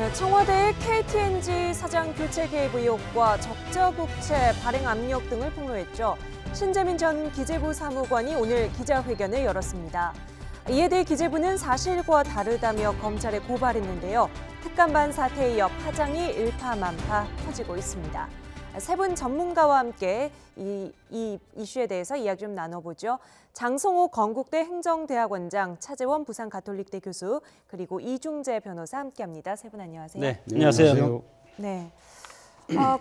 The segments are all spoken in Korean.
네, 청와대의 KTNG 사장 교체 개입 의혹과 적자국채 발행 압력 등을 폭로했죠. 신재민 전 기재부 사무관이 오늘 기자회견을 열었습니다. 이에 대해 기재부는 사실과 다르다며 검찰에 고발했는데요. 특감반 사태에 이어 파장이 일파만파 커지고 있습니다. 세 분 전문가와 함께 이 이슈에 대해서 이야기 좀 나눠보죠. 장성호 건국대 행정대학원장, 차재원 부산가톨릭대 교수, 그리고 이중재 변호사 함께합니다. 세 분 안녕하세요. 네, 안녕하세요. 네.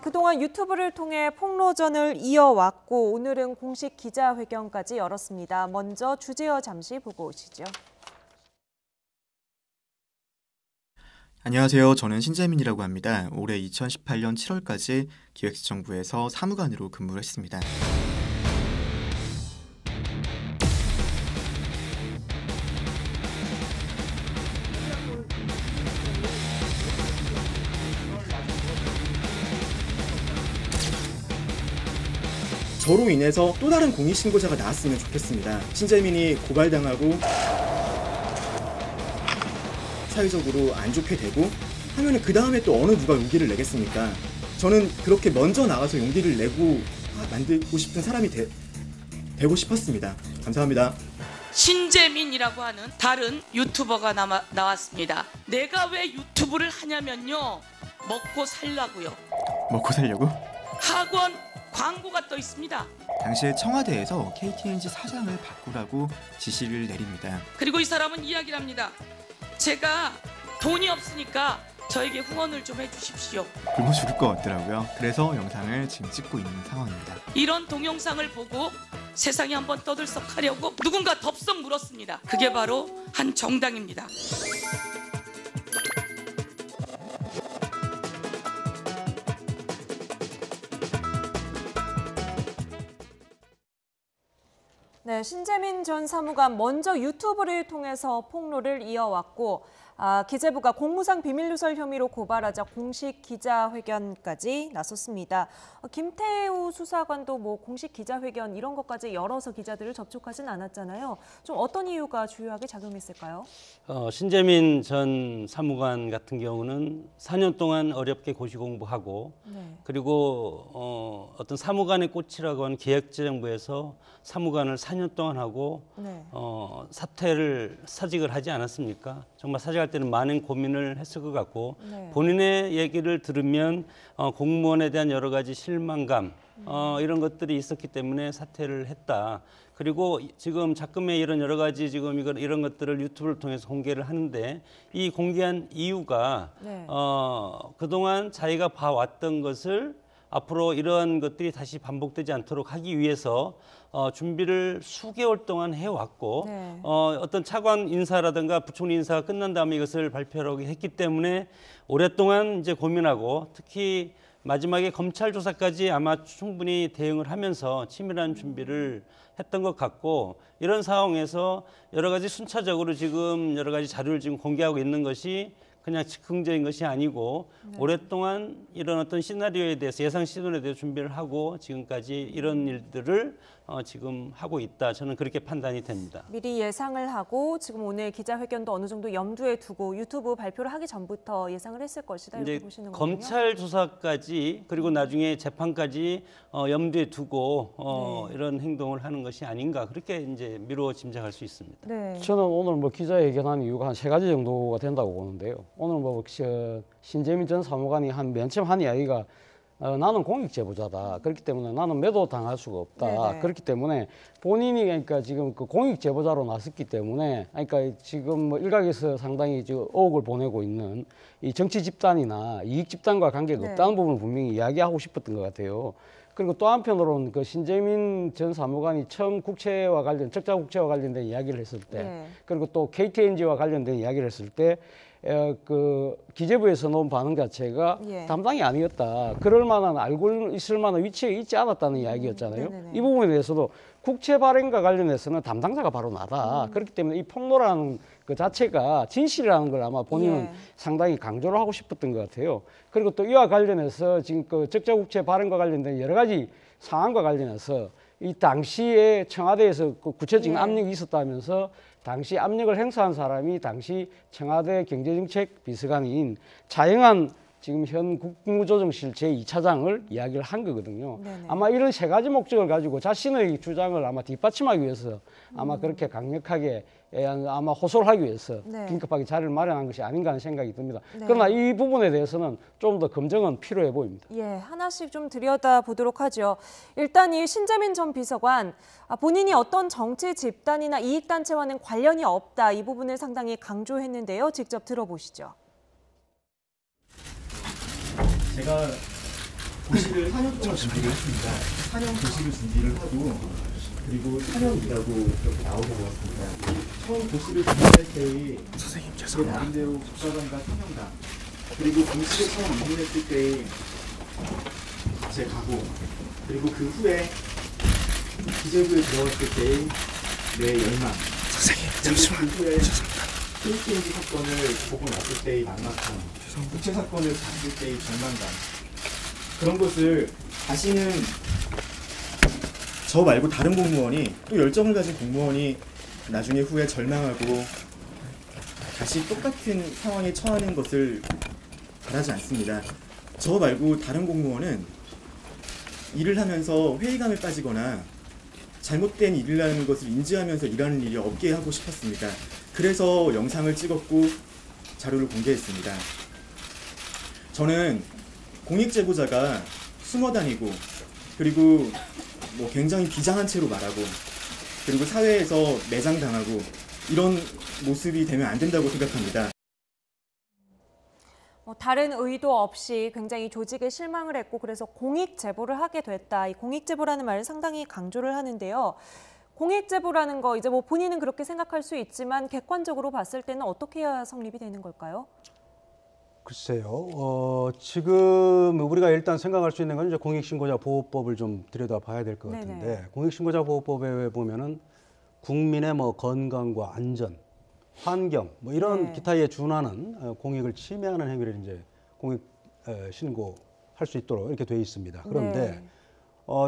그동안 유튜브를 통해 폭로전을 이어왔고 오늘은 공식 기자회견까지 열었습니다. 먼저 주제어 잠시 보고 오시죠. 안녕하세요. 저는 신재민이라고 합니다. 올해 2018년 7월까지 기획재정부에서 사무관으로 근무를 했습니다. 저로 인해서 또 다른 공익신고자가 나왔으면 좋겠습니다. 신재민이 고발당하고 사회적으로 안 좋게 되고 하면은 그 다음에 또 어느 누가 용기를 내겠습니까? 저는 그렇게 먼저 나가서 용기를 내고 만들고 싶은 사람이 되고 싶었습니다. 감사합니다. 신재민이라고 하는 다른 유튜버가 나왔습니다. 내가 왜 유튜브를 하냐면요, 먹고 살라고요. 먹고 살려고? 학원 광고가 떠 있습니다. 당시에 청와대에서 KTNG 사장을 바꾸라고 지시를 내립니다. 그리고 이 사람은 이야기를 합니다. 제가 돈이 없으니까 저에게 후원을 좀 해주십시오. 굶어 죽을 것 같더라고요. 그래서 영상을 지금 찍고 있는 상황입니다. 이런 동영상을 보고 세상에 한번 떠들썩하려고 누군가 덥석 물었습니다. 그게 바로 한 정당입니다. 네, 신재민 전 사무관 먼저 유튜브를 통해서 폭로를 이어왔고 기재부가 공무상 비밀누설 혐의로 고발하자 공식 기자회견까지 나섰습니다. 김태우 수사관도 공식 기자회견 이런 것까지 열어서 기자들을 접촉하진 않았잖아요. 좀 어떤 이유가 주요하게 작용했을까요? 신재민 전 사무관 같은 경우는 4년 동안 어렵게 고시공부하고 그리고 어떤 사무관의 꽃이라고 하는 기획재정부에서 사무관을 4년 동안 하고 사직을 하지 않았습니까? 정말 사직할 때는 많은 고민을 했을 것 같고 본인의 얘기를 들으면 공무원에 대한 여러 가지 실망감 이런 것들이 있었기 때문에 사퇴를 했다. 그리고 지금 작금의 이런 여러 가지 지금 이런 것들을 유튜브를 통해서 공개를 하는데 이 공개한 이유가 그동안 자기가 봐왔던 것을 앞으로 이러한 것들이 다시 반복되지 않도록 하기 위해서 준비를 수개월 동안 해왔고 어떤 차관 인사라든가 부총리 인사가 끝난 다음에 이것을 발표하기 했기 때문에 오랫동안 이제 고민하고 특히 마지막에 검찰 조사까지 아마 충분히 대응을 하면서 치밀한 준비를 했던 것 같고 이런 상황에서 여러 가지 순차적으로 지금 여러 가지 자료를 지금 공개하고 있는 것이 그냥 즉흥적인 것이 아니고 오랫동안 이런 어떤 시나리오에 대해서 예상 시나리오에 대해서 준비를 하고 지금까지 이런 일들을 지금 하고 있다. 저는 그렇게 판단이 됩니다. 미리 예상을 하고 지금 오늘 기자회견도 어느 정도 염두에 두고 유튜브 발표를 하기 전부터 예상을 했을 것이다 이렇게 보시는 거군요. 검찰 조사까지 그리고 나중에 재판까지 염두에 두고 이런 행동을 하는 것이 아닌가 그렇게 이제 미루어 짐작할 수 있습니다. 저는 오늘 기자회견한 이유가 한 3가지 정도가 된다고 보는데요. 오늘 신재민 전 사무관이 맨 처음 한 이야기가 나는 공익제보자다. 그렇기 때문에 나는 매도당할 수가 없다. 그렇기 때문에 본인이 그러니까 지금 그 공익제보자로 나섰기 때문에 그러니까 지금 일각에서 상당히 의혹을 보내고 있는 이 정치 집단이나 이익 집단과 관계가 없다는 부분을 분명히 이야기하고 싶었던 것 같아요. 그리고 또 한편으로는 그 신재민 전 사무관이 처음 적자 국채와 관련된 이야기를 했을 때 그리고 또 KTNG와 관련된 이야기를 했을 때 그 기재부에서 놓은 반응 자체가 담당이 아니었다. 그럴 만한 알고 있을 만한 위치에 있지 않았다는 이야기였잖아요. 이 부분에 대해서도 국채 발행과 관련해서는 담당자가 바로 나다. 그렇기 때문에 이 폭로라는 그 자체가 진실이라는 걸 아마 본인은 상당히 강조를 하고 싶었던 것 같아요. 그리고 또 이와 관련해서 지금 그 적자 국채 발행과 관련된 여러 가지 상황과 관련해서 이 당시에 청와대에서 그 구체적인 예. 압력이 있었다면서 당시 압력을 행사한 사람이 당시 청와대 경제정책 비서관인 차영한 지금 현 국무조정실 제2차장을 이야기를 한 거거든요. 네네. 아마 이런 세 가지 목적을 가지고 자신의 주장을 아마 뒷받침하기 위해서 아마 그렇게 강력하게 아마 호소를 하기 위해서 네. 긴급하게 자리를 마련한 것이 아닌가 하는 생각이 듭니다. 네. 그러나 이 부분에 대해서는 좀 더 검증은 필요해 보입니다. 예, 하나씩 좀 들여다 보도록 하죠. 일단 이 신재민 전 비서관 본인이 어떤 정치 집단이나 이익단체와는 관련이 없다 이 부분을 상당히 강조했는데요. 직접 들어보시죠. 제가 고시를 4년 동안 준비를 했습니다. 4년 고시를 준비를 하고 그리고 4년이라고 이렇게 나오게 되었습니다. 처음 고시를 준비할 때의 제 나름대로 국가관과 사명감 그리고 공시를 처음 입문했을 때의 제 각오 그리고 그 후에 기재부에 들어갔을 때의 내 열망 그리고 그 후에 KTNG 사건을 보고 났을 때의 막막함 부채 사건을 봤을 때의 절망감 그런 것을 다시는 저 말고 다른 공무원이 또 열정을 가진 공무원이 나중에 후에 절망하고 다시 똑같은 상황에 처하는 것을 바라지 않습니다. 저 말고 다른 공무원은 일을 하면서 회의감에 빠지거나 잘못된 일이라는 것을 인지하면서 일하는 일이 없게 하고 싶었습니다. 그래서 영상을 찍었고 자료를 공개했습니다. 저는 공익제보자가 숨어 다니고 그리고 뭐 굉장히 비장한 채로 말하고 그리고 사회에서 매장당하고 이런 모습이 되면 안 된다고 생각합니다. 다른 의도 없이 굉장히 조직에 실망을 했고 그래서 공익제보를 하게 됐다. 이 공익제보라는 말을 상당히 강조를 하는데요. 공익제보라는 거 이제 뭐 본인은 그렇게 생각할 수 있지만 객관적으로 봤을 때는 어떻게 해야 성립이 되는 걸까요? 글쎄요. 지금 우리가 일단 생각할 수 있는 건 이제 공익신고자 보호법을 좀 들여다봐야 될 것 같은데 네네. 공익신고자 보호법에 보면은 국민의 뭐 건강과 안전, 환경 뭐 이런 네. 기타에 준하는 공익을 침해하는 행위를 이제 공익 신고할 수 있도록 이렇게 돼 있습니다. 그런데 네.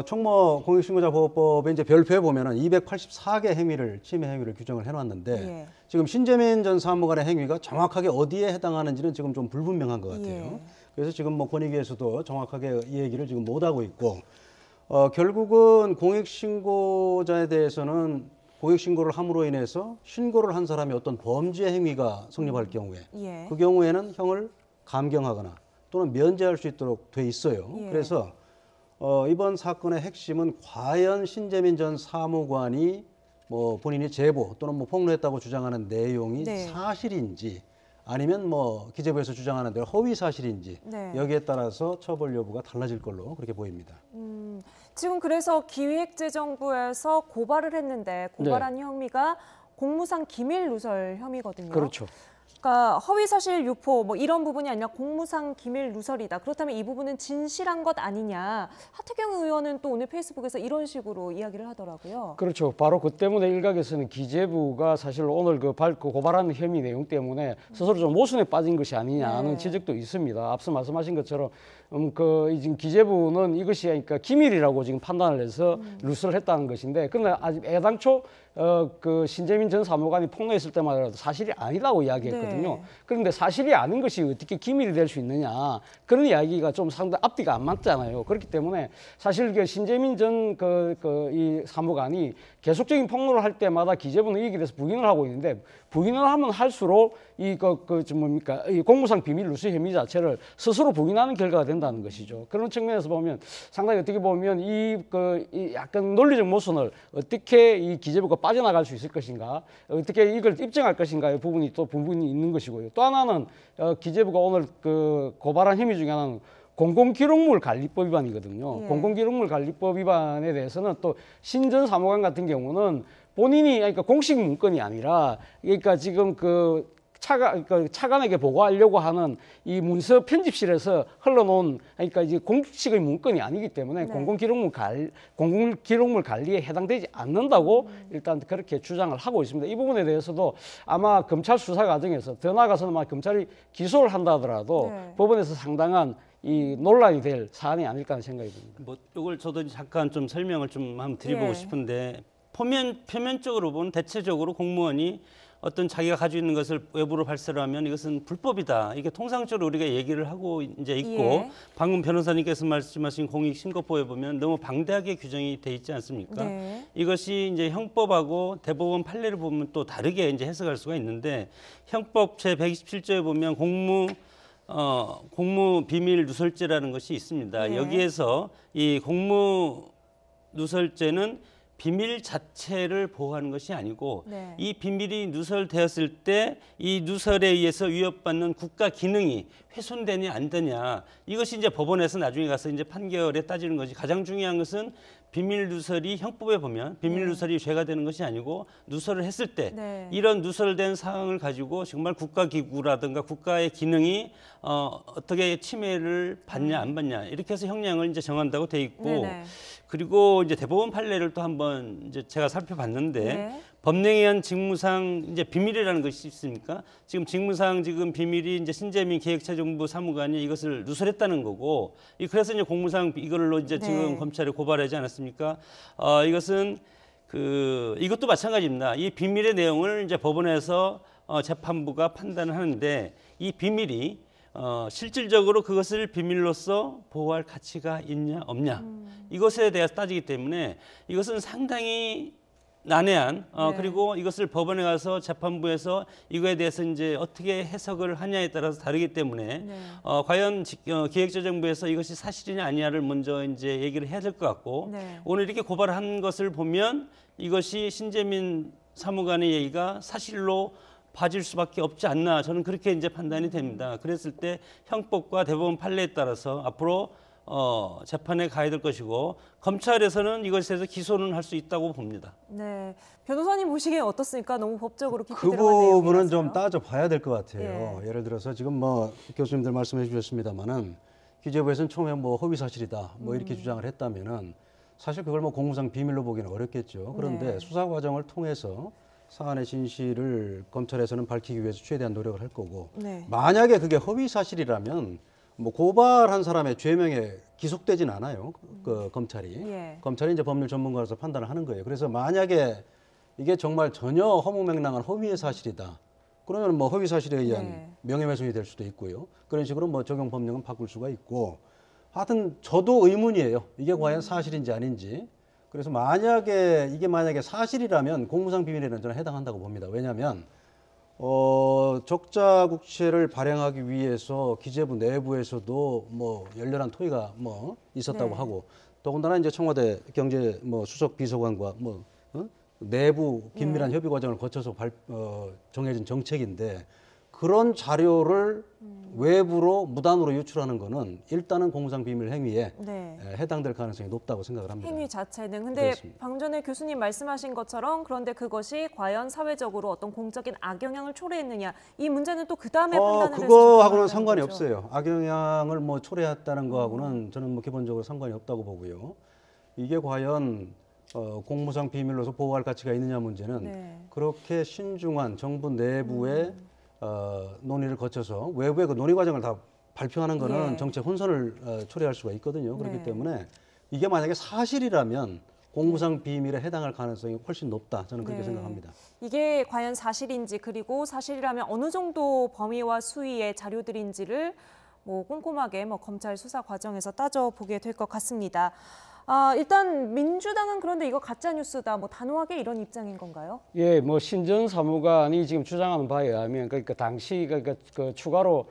총무 공익신고자 보호법에 이제 별표에 보면은 284개 행위를 침해 행위를 규정을 해놨는데 예. 지금 신재민 전 사무관의 행위가 정확하게 어디에 해당하는지는 지금 좀 불분명한 것 같아요. 예. 그래서 지금 뭐 권익위에서도 정확하게 이 얘기를 지금 못 하고 있고 결국은 공익신고자에 대해서는 공익신고를 함으로 인해서 신고를 한 사람이 어떤 범죄 행위가 성립할 경우에 예. 그 경우에는 형을 감경하거나 또는 면제할 수 있도록 돼 있어요. 예. 그래서 이번 사건의 핵심은 과연 신재민 전 사무관이 뭐 본인이 제보 또는 뭐 폭로했다고 주장하는 내용이 네. 사실인지 아니면 뭐 기재부에서 주장하는 대로 허위 사실인지 네. 여기에 따라서 처벌 여부가 달라질 걸로 그렇게 보입니다. 지금 그래서 기획재정부에서 고발을 했는데 고발한 혐의가 공무상 기밀 누설 혐의거든요. 그렇죠. 그러니까 허위사실 유포 뭐 이런 부분이 아니라 공무상 기밀 누설이다. 그렇다면 이 부분은 진실한 것 아니냐. 하태경 의원은 또 오늘 페이스북에서 이런 식으로 이야기를 하더라고요. 그렇죠. 바로 그 때문에 일각에서는 기재부가 사실 오늘 그 고발하는 혐의 내용 때문에 스스로 좀 모순에 빠진 것이 아니냐는 네. 지적도 있습니다. 앞서 말씀하신 것처럼 지금 기재부는 이것이 그러니까 기밀이라고 지금 판단을 해서 누설을 했다는 것인데, 그러나 아직 애당초 그 신재민 전 사무관이 폭로했을 때마다 사실이 아니라고 이야기했거든요. 네. 그런데 사실이 아닌 것이 어떻게 기밀이 될 수 있느냐, 그런 이야기가 좀 상당히 앞뒤가 안 맞잖아요. 그렇기 때문에 사실 그 신재민 전 이 사무관이 계속적인 폭로를 할 때마다 기재부는 이익에 대해서 부인을 하고 있는데, 부인을 하면 할수록 이 공무상 비밀 누설 혐의 자체를 스스로 부인하는 결과가 된다는 것이죠. 그런 측면에서 보면 상당히 어떻게 보면 이 약간 논리적 모순을 어떻게 이 기재부가 빠져나갈 수 있을 것인가, 어떻게 이걸 입증할 것인가의 부분이 있는 것이고요. 또 하나는 기재부가 오늘 그 고발한 혐의 중에 하나는 공공기록물 관리법 위반이거든요. 예. 공공기록물 관리법 위반에 대해서는 또 신 전 사무관 같은 경우는 본인이 그러니까 공식 문건이 아니라, 그러니까 지금 차관에게 보고하려고 하는 이 문서 편집실에서 흘러놓은 그러니까 이제 공식의 문건이 아니기 때문에 네. 공공기록물 관리에 해당되지 않는다고 일단 그렇게 주장을 하고 있습니다. 이 부분에 대해서도 아마 검찰 수사 과정에서 더 나아가서는 막 검찰이 기소를 한다 하더라도 네. 법원에서 상당한 이 논란이 될 사안이 아닐까 하는 생각이 듭니다. 뭐 이걸 저도 잠깐 좀 설명을 좀 한번 드려보고 예. 싶은데 표면적으로 보면 대체적으로 공무원이 어떤 자기가 가지고 있는 것을 외부로 발설을 하면 이것은 불법이다. 이게 통상적으로 우리가 얘기를 하고 이제 있고 예. 방금 변호사님께서 말씀하신 공익신고법에 보면 너무 방대하게 규정이 돼 있지 않습니까? 네. 이것이 이제 형법하고 대법원 판례를 보면 또 다르게 이제 해석할 수가 있는데 형법 제 127조에 보면 공무 비밀 누설죄라는 것이 있습니다. 네. 여기에서 이 공무 누설죄는 비밀 자체를 보호하는 것이 아니고 네. 이 비밀이 누설되었을 때 이 누설에 의해서 위협받는 국가 기능이 훼손되냐 안 되냐 이것이 이제 법원에서 나중에 가서 이제 판결에 따지는 것이 가장 중요한 것은 비밀 누설이 형법에 보면 비밀 누설이 죄가 되는 것이 아니고 누설을 했을 때 네. 이런 누설된 사항을 가지고 정말 국가 기구라든가 국가의 기능이 어떻게 침해를 받냐 안 받냐 이렇게 해서 형량을 이제 정한다고 돼 있고 네네. 그리고 이제 대법원 판례를 또 한번 이제 제가 살펴봤는데 네. 법령에 의한 직무상 이제 비밀이라는 것이 있습니까? 지금 직무상 지금 비밀이 이제 신재민 기획차정부 사무관이 이것을 누설했다는 거고 그래서 이제 공무상 이걸로 이제 네. 지금 검찰에 고발하지 않았습니까? 이것은 이것도 마찬가지입니다. 이 비밀의 내용을 이제 법원에서 재판부가 판단을 하는데 이 비밀이 실질적으로 그것을 비밀로서 보호할 가치가 있냐 없냐 이것에 대해서 따지기 때문에 이것은 상당히 난해한 네. 그리고 이것을 법원에 가서 재판부에서 이거에 대해서 이제 어떻게 해석을 하냐에 따라서 다르기 때문에 네. 과연 기획재정부에서 이것이 사실이냐 아니냐를 먼저 이제 얘기를 해야 될 것 같고 네. 오늘 이렇게 고발한 것을 보면 이것이 신재민 사무관의 얘기가 사실로 봐질 수밖에 없지 않나 저는 그렇게 이제 판단이 됩니다. 그랬을 때 형법과 대법원 판례에 따라서 앞으로 재판에 가야 될 것이고 검찰에서는 이것에 대해서 기소는 할 수 있다고 봅니다. 네. 변호사님 보시기엔 어떻습니까? 너무 법적으로 깊이 그 들어간 내용이라서요. 부분은 좀 따져봐야 될 것 같아요. 예. 예를 들어서 지금 뭐 교수님들 말씀해 주셨습니다마는 기재부에서는 처음에 뭐 허위 사실이다 뭐 이렇게 주장을 했다면은 사실 그걸 뭐 공무상 비밀로 보기는 어렵겠죠. 그런데 네. 수사 과정을 통해서 사안의 진실을 검찰에서는 밝히기 위해서 최대한 노력을 할 거고 네. 만약에 그게 허위 사실이라면 뭐 고발한 사람의 죄명에 기속되진 않아요. 그 검찰이. 예. 검찰이 이제 법률 전문가로서 판단을 하는 거예요. 그래서 만약에 이게 정말 전혀 허무맹랑한 허위의 사실이다. 그러면 뭐 허위 사실에 의한 네. 명예훼손이 될 수도 있고요. 그런 식으로 뭐 적용 법령은 바꿀 수가 있고 하여튼 저도 의문이에요. 이게 과연 사실인지 아닌지. 그래서 이게 만약에 사실이라면 공무상 비밀에는 저는 해당한다고 봅니다. 왜냐하면 적자국채를 발행하기 위해서 기재부 내부에서도 뭐 열렬한 토의가 뭐 있었다고 네. 하고 더군다나 이제 청와대 경제 뭐 수석 비서관과 내부 긴밀한 협의 과정을 거쳐서 정해진 정책인데 그런 자료를 외부로 무단으로 유출하는 거는 일단은 공무상 비밀 행위에 네. 해당될 가능성이 높다고 생각을 합니다. 행위 자체는 근데 그렇습니다. 방금 전에 교수님 말씀하신 것처럼 그런데 그것이 과연 사회적으로 어떤 공적인 악영향을 초래했느냐 이 문제는 또 그 다음에 판단을 해서 그거하고는 적용한다는 상관이 거죠. 없어요. 악영향을 뭐 초래했다는 거하고는 저는 뭐 기본적으로 상관이 없다고 보고요. 이게 과연 공무상 비밀로서 보호할 가치가 있느냐 문제는 네. 그렇게 신중한 정부 내부의 논의를 거쳐서 외부의 그 논의 과정을 다 발표하는 거는 예. 정책 혼선을 초래할 수가 있거든요. 그렇기 네. 때문에 이게 만약에 사실이라면 공무상 비밀에 해당할 가능성이 훨씬 높다. 저는 그렇게 네. 생각합니다. 이게 과연 사실인지 그리고 사실이라면 어느 정도 범위와 수위의 자료들인지를 뭐 꼼꼼하게 검찰 수사 과정에서 따져보게 될 것 같습니다. 일단 민주당은 그런데 이거 가짜 뉴스다, 단호하게 이런 입장인 건가요? 예, 신전 사무관이 지금 주장하는 바에 의하면 그러니까 당시 그 추가로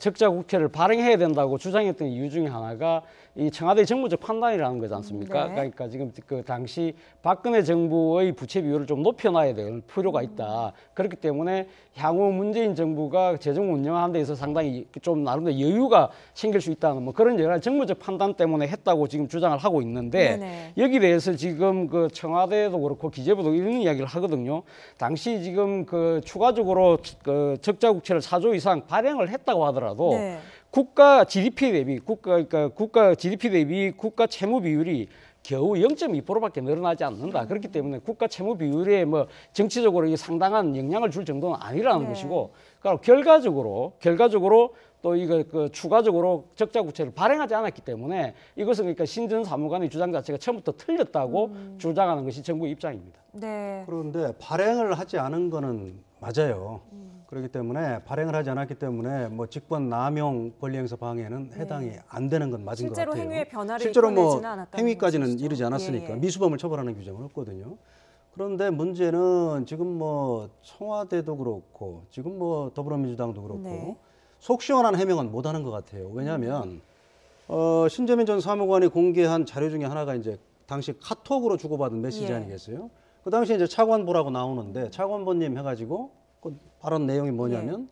적자 국채를 발행해야 된다고 주장했던 이유 중에 하나가 이 청와대 정무적 판단이라는 거지 않습니까? 네. 그러니까 지금 그 당시 박근혜 정부의 부채 비율을 좀 높여놔야 될 필요가 있다. 그렇기 때문에 향후 문재인 정부가 재정 운영하는 데 있어서 상당히 좀 나름대로 여유가 생길 수 있다는 뭐 그런 여러 가지 정무적 판단 때문에 했다고 지금 주장을 하고 있는데 네네. 여기 대해서 지금 그 청와대도 그렇고 기재부도 이런 이야기를 하거든요. 당시 지금 그 추가적으로 그 적자 국채를 4조 이상 발행을 했다고 하더라도 네. 국가 GDP 대비 국가 GDP 대비 국가 채무 비율이 겨우 0.2%밖에 늘어나지 않는다. 그렇기 때문에 국가 채무 비율에 뭐 정치적으로 이 상당한 영향을 줄 정도는 아니라는 네. 것이고, 그러니까 결과적으로 또 이거 그 추가적으로 적자 국채를 발행하지 않았기 때문에 이것은 그러니까 신전 사무관의 주장 자체가 처음부터 틀렸다고 주장하는 것이 정부의 입장입니다. 네. 그런데 발행을 하지 않은 거는 맞아요. 그렇기 때문에 발행을 하지 않았기 때문에 뭐 직권 남용 권리행사 방해는 해당이 안 되는 건 맞은 것 같아요. 실제로 행위의 변화를 실제로 뭐 이끌어내지는 않았다는 행위까지는 것이죠. 이르지 않았으니까 예, 예. 미수범을 처벌하는 규정은 없거든요. 그런데 문제는 지금 뭐 청와대도 그렇고 지금 뭐 더불어민주당도 그렇고 네. 속 시원한 해명은 못 하는 것 같아요. 왜냐하면 신재민 전 사무관이 공개한 자료 중에 하나가 이제 당시 카톡으로 주고받은 메시지 예. 아니겠어요? 그 당시에 이제 차관보라고 나오는데 차관보님 해가지고 그 발언 내용이 뭐냐면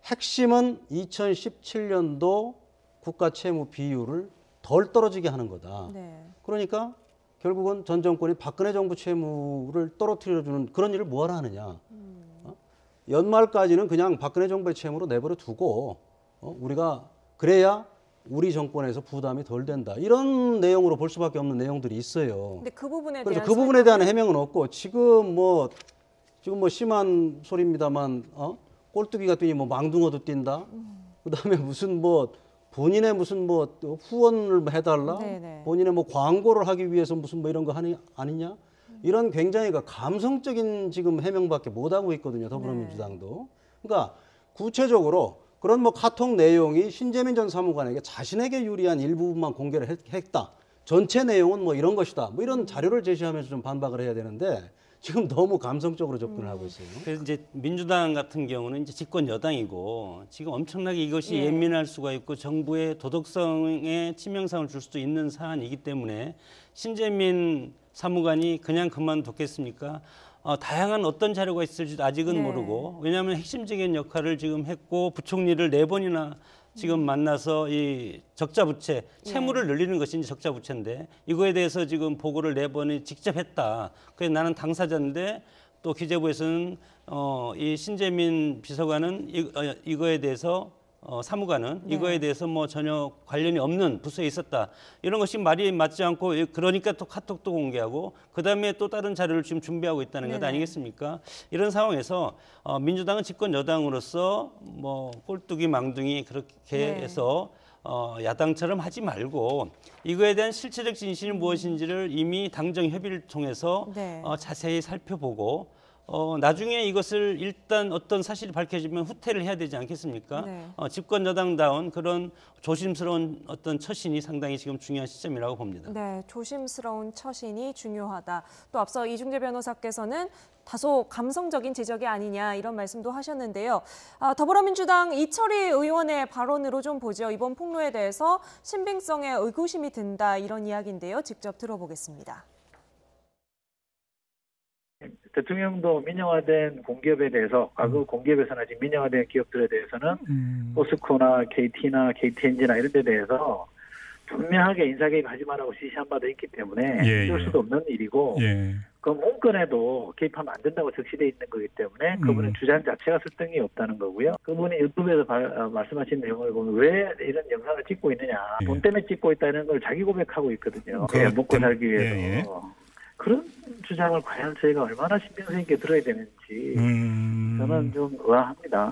핵심은 2017년도 국가 채무 비율을 덜 떨어지게 하는 거다. 네. 그러니까 결국은 전 정권이 박근혜 정부 채무를 떨어뜨려주는 그런 일을 뭐하러 하느냐. 연말까지는 그냥 박근혜 정부의 채무로 내버려 두고 우리가 그래야 우리 정권에서 부담이 덜 된다. 이런 내용으로 볼 수밖에 없는 내용들이 있어요. 근데 그 부분에 그래서 대한 그 부분에 대한 해명은 없고 지금 뭐 심한 소리입니다만 꼴뚜기가 뛰니 뭐 망둥어도 뛴다. 그다음에 무슨 뭐 본인의 무슨 뭐 후원을 해달라. 네네. 본인의 뭐 광고를 하기 위해서 무슨 뭐 이런 거 아니냐. 이런 굉장히 그 감성적인 지금 해명밖에 못 하고 있거든요. 더불어민주당도. 그러니까 구체적으로 그런 뭐 카톡 내용이 신재민 전 사무관에게 자신에게 유리한 일부분만 공개를 했다. 전체 내용은 뭐 이런 것이다. 뭐 이런 자료를 제시하면서 좀 반박을 해야 되는데 지금 너무 감성적으로 접근을 하고 있어요. 그래서 이제 민주당 같은 경우는 이제 집권 여당이고 지금 엄청나게 이것이 예민할 수가 있고 정부의 도덕성에 치명상을 줄 수도 있는 사안이기 때문에 신재민 사무관이 그냥 그만뒀겠습니까? 다양한 어떤 자료가 있을지도 아직은 네. 모르고 왜냐하면 핵심적인 역할을 지금 했고 부총리를 4번이나 지금 만나서 이 적자 부채 채무를 늘리는 것이 이제 적자 부채인데 이거에 대해서 지금 보고를 4번이 직접 했다. 그래서 나는 당사자인데 또 기재부에서는 이 신재민 비서관은 이거에 대해서 사무관은 이거에 대해서 뭐 전혀 관련이 없는 부서에 있었다. 이런 것이 말이 맞지 않고 그러니까 또 카톡도 공개하고 그다음에 또 다른 자료를 지금 준비하고 있다는 것 아니겠습니까? 이런 상황에서 민주당은 집권 여당으로서 뭐 꼴뚜기 망둥이 그렇게 해서 야당처럼 하지 말고 이거에 대한 실체적 진실이 무엇인지를 이미 당정 협의를 통해서 자세히 살펴보고 나중에 이것을 일단 어떤 사실이 밝혀지면 후퇴를 해야 되지 않겠습니까? 집권 여당다운 그런 조심스러운 어떤 처신이 상당히 지금 중요한 시점이라고 봅니다. 네, 조심스러운 처신이 중요하다. 또 앞서 이중재 변호사께서는 다소 감성적인 지적이 아니냐 이런 말씀도 하셨는데요. 더불어민주당 이철희 의원의 발언으로 좀 보죠. 이번 폭로에 대해서 신빙성에 의구심이 든다 이런 이야기인데요. 직접 들어보겠습니다. 대통령도 민영화된 공기업에 대해서 과거 공기업에서나 지금 민영화된 기업들에 대해서는 포스코나 KT나 KTNG나 이런 데 대해서 분명하게 인사개입하지 말라고 지시한 바도 있기 때문에 이럴 수도 없는 일이고 그 문건에도 개입하면 안 된다고 적시되어 있는 거기 때문에 그분의 주장 자체가 설득이 없다는 거고요. 그분이 유튜브에서 말씀하신 내용을 보면 왜 이런 영상을 찍고 있느냐. 돈 때문에 찍고 있다는 걸 자기 고백하고 있거든요. 먹고 살기 위해서. 그런 주장을 과연 저희가 얼마나 신빙성 있게 들어야 되는지 저는 좀 의아합니다.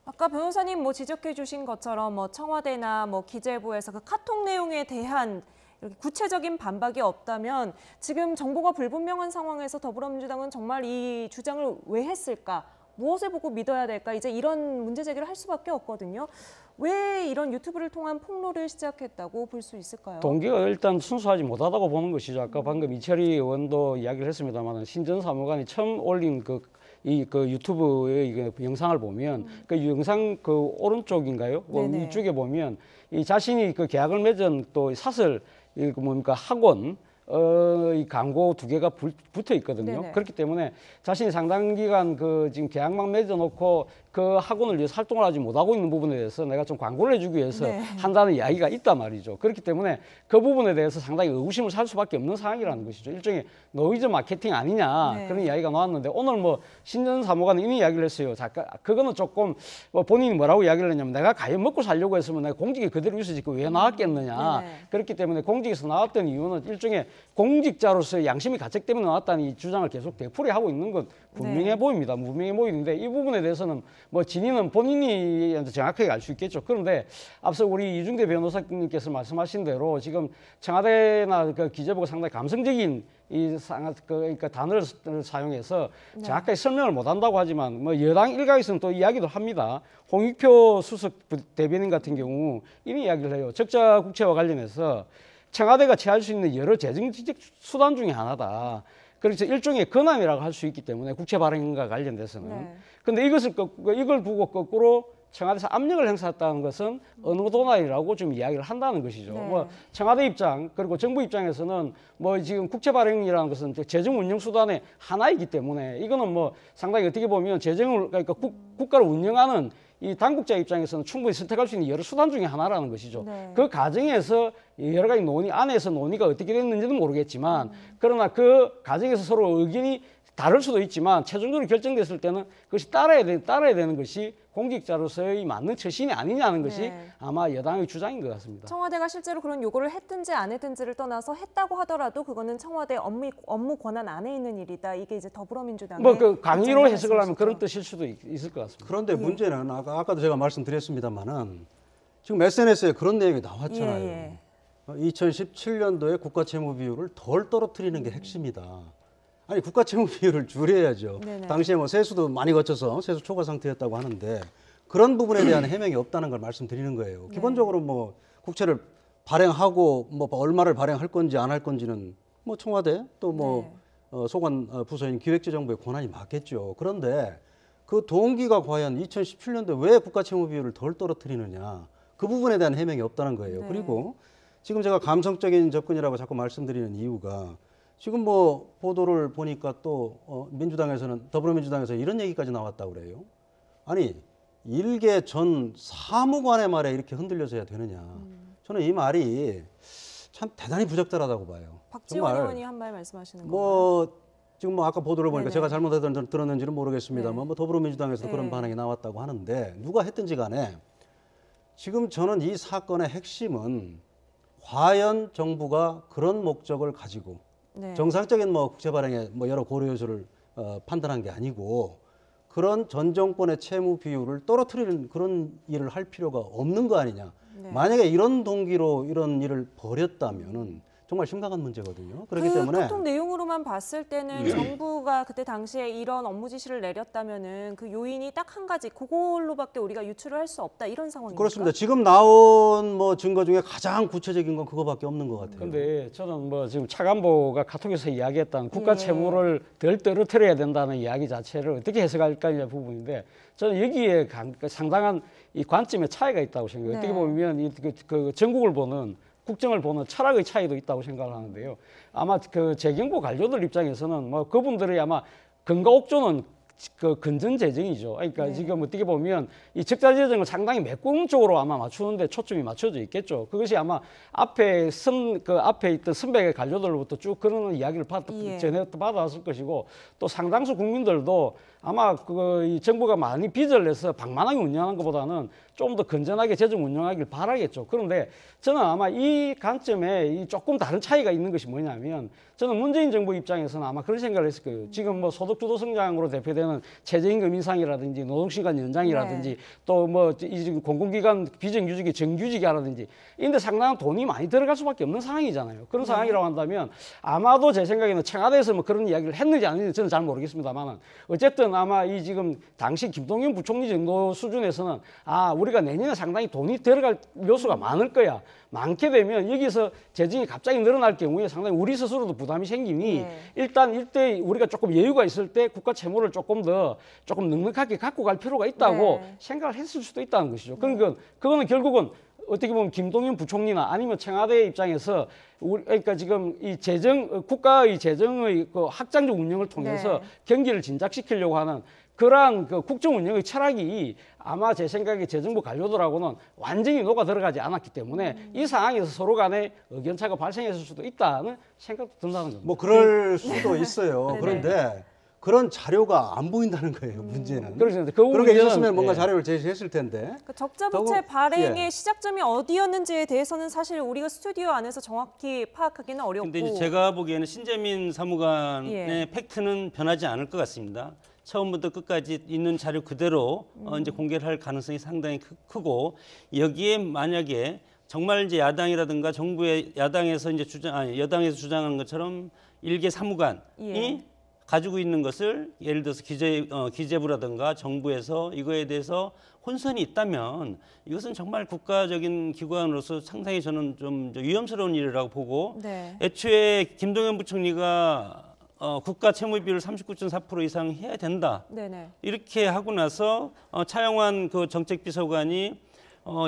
아까 변호사님 지적해 주신 것처럼 청와대나 기재부에서 그 카톡 내용에 대한 이렇게 구체적인 반박이 없다면 지금 정보가 불분명한 상황에서 더불어민주당은 정말 이 주장을 왜 했을까? 무엇을 보고 믿어야 될까? 이제 이런 문제 제기를 할 수밖에 없거든요. 왜 이런 유튜브를 통한 폭로를 시작했다고 볼 수 있을까요? 동기가 일단 순수하지 못하다고 보는 것이죠. 아까 방금 이철희 의원도 이야기를 했습니다만 신전 사무관이 처음 올린 그 이 그 유튜브의 이게 영상을 보면 그 영상 그 오른쪽인가요? 네네. 이쪽에 보면 이 자신이 그 계약을 맺은 또 사설 이 뭡니까 학원 이 광고 2개가 붙어 있거든요. 네네. 그렇기 때문에 자신이 상당 기간 그 지금 계약만 맺어놓고 그 학원을 위해서 활동을 하지 못하고 있는 부분에 대해서 내가 좀 광고를 해주기 위해서 네. 한다는 이야기가 있단 말이죠. 그렇기 때문에 그 부분에 대해서 상당히 의구심을 살 수밖에 없는 상황이라는 것이죠. 일종의 노이즈 마케팅 아니냐 네. 그런 이야기가 나왔는데 오늘 뭐 신전 사무관은 이런 이야기를 했어요. 잠깐 그거는 조금 뭐 본인이 뭐라고 이야기를 했냐면 내가 과연 먹고 살려고 했으면 내가 공직에 그대로 있어야지 왜 나왔겠느냐. 네. 그렇기 때문에 공직에서 나왔던 이유는 일종의 공직자로서의 양심이 가책 때문에 나왔다는 이 주장을 계속 되풀이하고 있는 건 분명해 네. 보입니다. 분명해 보이는데 이 부분에 대해서는 뭐 진위는 본인이 정확하게 알 수 있겠죠. 그런데 앞서 우리 이중대 변호사님께서 말씀하신 대로 지금 청와대나 그 기재부가 상당히 감성적인 그러니까 단어를 사용해서 정확하게 설명을 못 한다고 하지만 뭐 여당 일각에서는 또 이야기도 합니다. 홍익표 수석 대변인 같은 경우 이런 이야기를 해요. 적자 국채와 관련해서 청와대가 취할 수 있는 여러 재정적 수단 중에 하나다. 그래서 일종의 근함이라고 할 수 있기 때문에 국채 발행과 관련돼서는. 근데 이걸 두고 거꾸로 청와대에서 압력을 행사했다는 것은 어느 도날이라고 좀 이야기를 한다는 것이죠. 네. 뭐 청와대 입장 그리고 정부 입장에서는 뭐 지금 국채 발행이라는 것은 재정 운영 수단의 하나이기 때문에 이거는 뭐 상당히 어떻게 보면 재정을 그러니까 국가를 운영하는 이 당국자 입장에서는 충분히 선택할 수 있는 여러 수단 중에 하나라는 것이죠. 네. 그 과정에서 여러 가지 안에서 논의가 어떻게 됐는지는 모르겠지만 그러나 그 과정에서 서로 의견이 다를 수도 있지만 최종적으로 결정됐을 때는 그것이 따라야 되는 것이 공직자로서의 맞는 처신이 아니냐는 것이 네. 아마 여당의 주장인 것 같습니다. 청와대가 실제로 그런 요구를 했든지 안 했든지를 떠나서 했다고 하더라도 그거는 청와대 업무 권한 안에 있는 일이다. 이게 이제 더불어민주당의 뭐 그 강의로 입장이라는 해석을 하면 말씀이시죠. 그런 뜻일 수도 있을 것 같습니다. 그런데 문제는 아까도 제가 말씀드렸습니다만은 지금 SNS에 그런 내용이 나왔잖아요. 예. 2017년도에 국가채무 비율을 덜 떨어뜨리는 게 핵심이다. 아니 국가채무 비율을 줄여야죠. 네네. 당시에 뭐 세수도 많이 거쳐서 세수 초과 상태였다고 하는데 그런 부분에 대한 해명이 없다는 걸 말씀드리는 거예요. 네. 기본적으로 뭐 국채를 발행하고 뭐 얼마를 발행할 건지 안 할 건지는 뭐 청와대 또 뭐 네. 소관 부서인 기획재정부의 권한이 맞겠죠. 그런데 그 동기가 과연 2017년도에 왜 국가채무 비율을 덜 떨어뜨리느냐 그 부분에 대한 해명이 없다는 거예요. 네. 그리고 지금 제가 감성적인 접근이라고 자꾸 말씀드리는 이유가 지금 뭐 보도를 보니까 또 민주당에서는 더불어민주당에서 이런 얘기까지 나왔다고 그래요. 아니 일개 전 사무관의 말에 이렇게 흔들려서 해야 되느냐. 저는 이 말이 참 대단히 부적절하다고 봐요. 박지원 정말 의원이 한 말 말씀하시는 건가요? 뭐 지금 뭐 아까 보도를 보니까 네네. 제가 잘못 들었는지는 모르겠습니다만 네. 뭐 더불어민주당에서도 네. 그런 반응이 나왔다고 하는데 누가 했든지 간에 지금 저는 이 사건의 핵심은 과연 정부가 그런 목적을 가지고 네. 정상적인 뭐 국채 발행에 뭐 여러 고려 요소를 판단한 게 아니고 그런 전 정권의 채무 비율을 떨어뜨리는 그런 일을 할 필요가 없는 거 아니냐. 네. 만약에 이런 동기로 이런 일을 벌였다면은 정말 심각한 문제거든요. 그렇기 그 때문에 카톡 내용으로만 봤을 때는 정부가 그때 당시에 이런 업무 지시를 내렸다면은 그 요인이 딱 한 가지 그걸로밖에 우리가 유출을 할 수 없다 이런 상황입니까? 그렇습니다. 지금 나온 뭐 증거 중에 가장 구체적인 건 그거밖에 없는 것 같아요. 그런데 저는 뭐 지금 차관보가 카톡에서 이야기했던 국가 예. 채무를 덜 떨어뜨려야 된다는 이야기 자체를 어떻게 해석할까의 부분인데 저는 여기에 상당한 이 관점의 차이가 있다고 생각해요. 네. 어떻게 보면 그 전국을 보는 국정을 보는 철학의 차이도 있다고 생각을 하는데요. 아마 그 재경부 관료들 입장에서는 뭐 그분들의 아마 근거 옥조는 그 근전 재정이죠. 그러니까 네. 지금 어떻게 보면 이 적자 재정을 상당히 메꾸는 쪽으로 아마 맞추는데 초점이 맞춰져 있겠죠. 그것이 아마 앞에 있던 선배 관료들로부터 쭉 그런 이야기를 받아왔을 것이고 또 상당수 국민들도 아마 이 정부가 많이 빚을 내서 방만하게 운영하는 것보다는 좀 더 건전하게 재정 운영하길 바라겠죠. 그런데 저는 아마 이 관점에 조금 다른 차이가 있는 것이 뭐냐면 저는 문재인 정부 입장에서는 아마 그런 생각을 했을 거예요. 지금 뭐 소득주도 성장으로 대표되는 최저임금 인상이라든지 노동시간 연장이라든지 네. 또 뭐 지금 공공기관 비정규직의 정규직이라든지 이런데 상당한 돈이 많이 들어갈 수밖에 없는 상황이잖아요. 그런 상황이라고 한다면 아마도 제 생각에는 청와대에서 뭐 그런 이야기를 했는지 안 했는지 저는 잘 모르겠습니다만 어쨌든 그러면 아마 이 지금 당시 김동연 부총리 정도 수준에서는 아 우리가 내년에 상당히 돈이 들어갈 묘수가 많을 거야. 많게 되면 여기서 재정이 갑자기 늘어날 경우에 상당히 우리 스스로도 부담이 생기니 일단 이때 우리가 조금 여유가 있을 때 국가 채무를 조금 넉넉하게 갖고 갈 필요가 있다고 생각을 했을 수도 있다는 것이죠. 그러니까 그거는 결국은 어떻게 보면 김동연 부총리나 아니면 청와대 입장에서 그러니까 지금 이 국가의 재정의 그 확장적 운영을 통해서 경기를 진작시키려고 하는 그러한 그 국정 운영의 철학이 아마 제 생각에 재정부 관료들하고는 완전히 녹아 들어가지 않았기 때문에 이 상황에서 서로 간에 의견차가 발생했을 수도 있다는 생각도 든다는 겁니다. 뭐 그럴 수도 있어요. 그런데 그런 자료가 안 보인다는 거예요. 문제는. 그렇습니다. 그런 게 있었으면 뭔가 자료를 제시했을 텐데. 그 적자 부채 발행의 시작점이 어디였는지에 대해서는 사실 우리가 스튜디오 안에서 정확히 파악하기는 어렵고. 근데 이제 제가 보기에는 신재민 사무관의 팩트는 변하지 않을 것 같습니다. 처음부터 끝까지 있는 자료 그대로 이제 공개를 할 가능성이 상당히 크고 여기에 만약에 정말 이제 야당이라든가 정부의 야당에서 이제 여당에서 주장하는 것처럼 일개 사무관이 가지고 있는 것을 예를 들어서 기재부라든가 정부에서 이거에 대해서 혼선이 있다면 이것은 정말 국가적인 기관으로서 상당히 저는 좀 위험스러운 일이라고 보고 애초에 김동연 부총리가 국가 채무 비율 39.4% 이상 해야 된다. 이렇게 하고 나서 차영환 그 정책비서관이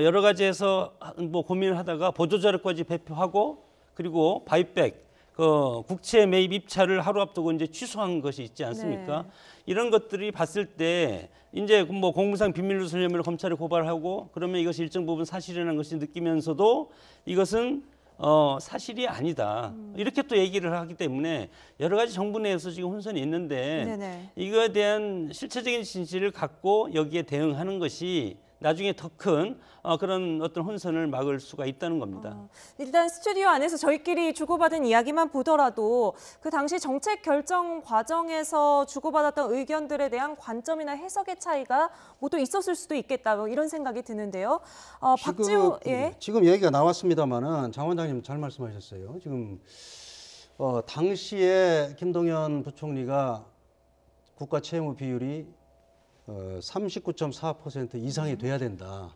여러 가지에서 뭐 고민을 하다가 보조자료까지 발표하고 그리고 바이백 그 국채 매입 입찰을 하루 앞두고 이제 취소한 것이 있지 않습니까? 이런 것들이 봤을 때 이제 뭐 공무상 비밀누설 혐의로 검찰에 고발하고 그러면 이것이 일정 부분 사실이라는 것이 느끼면서도 이것은 사실이 아니다. 이렇게 또 얘기를 하기 때문에 여러 가지 정부 내에서 지금 혼선이 있는데 이거에 대한 실체적인 진실을 갖고 여기에 대응하는 것이 나중에 더 큰 그런 어떤 혼선을 막을 수가 있다는 겁니다. 일단 스튜디오 안에서 저희끼리 주고받은 이야기만 보더라도 그 당시 정책 결정 과정에서 주고받았던 의견들에 대한 관점이나 해석의 차이가 모두 있었을 수도 있겠다 뭐 이런 생각이 드는데요. 박지우 지금 얘기가 나왔습니다마는 장 원장님 잘 말씀하셨어요. 지금 당시에 김동연 부총리가 국가 채무 비율이 39.4% 이상이 돼야 된다.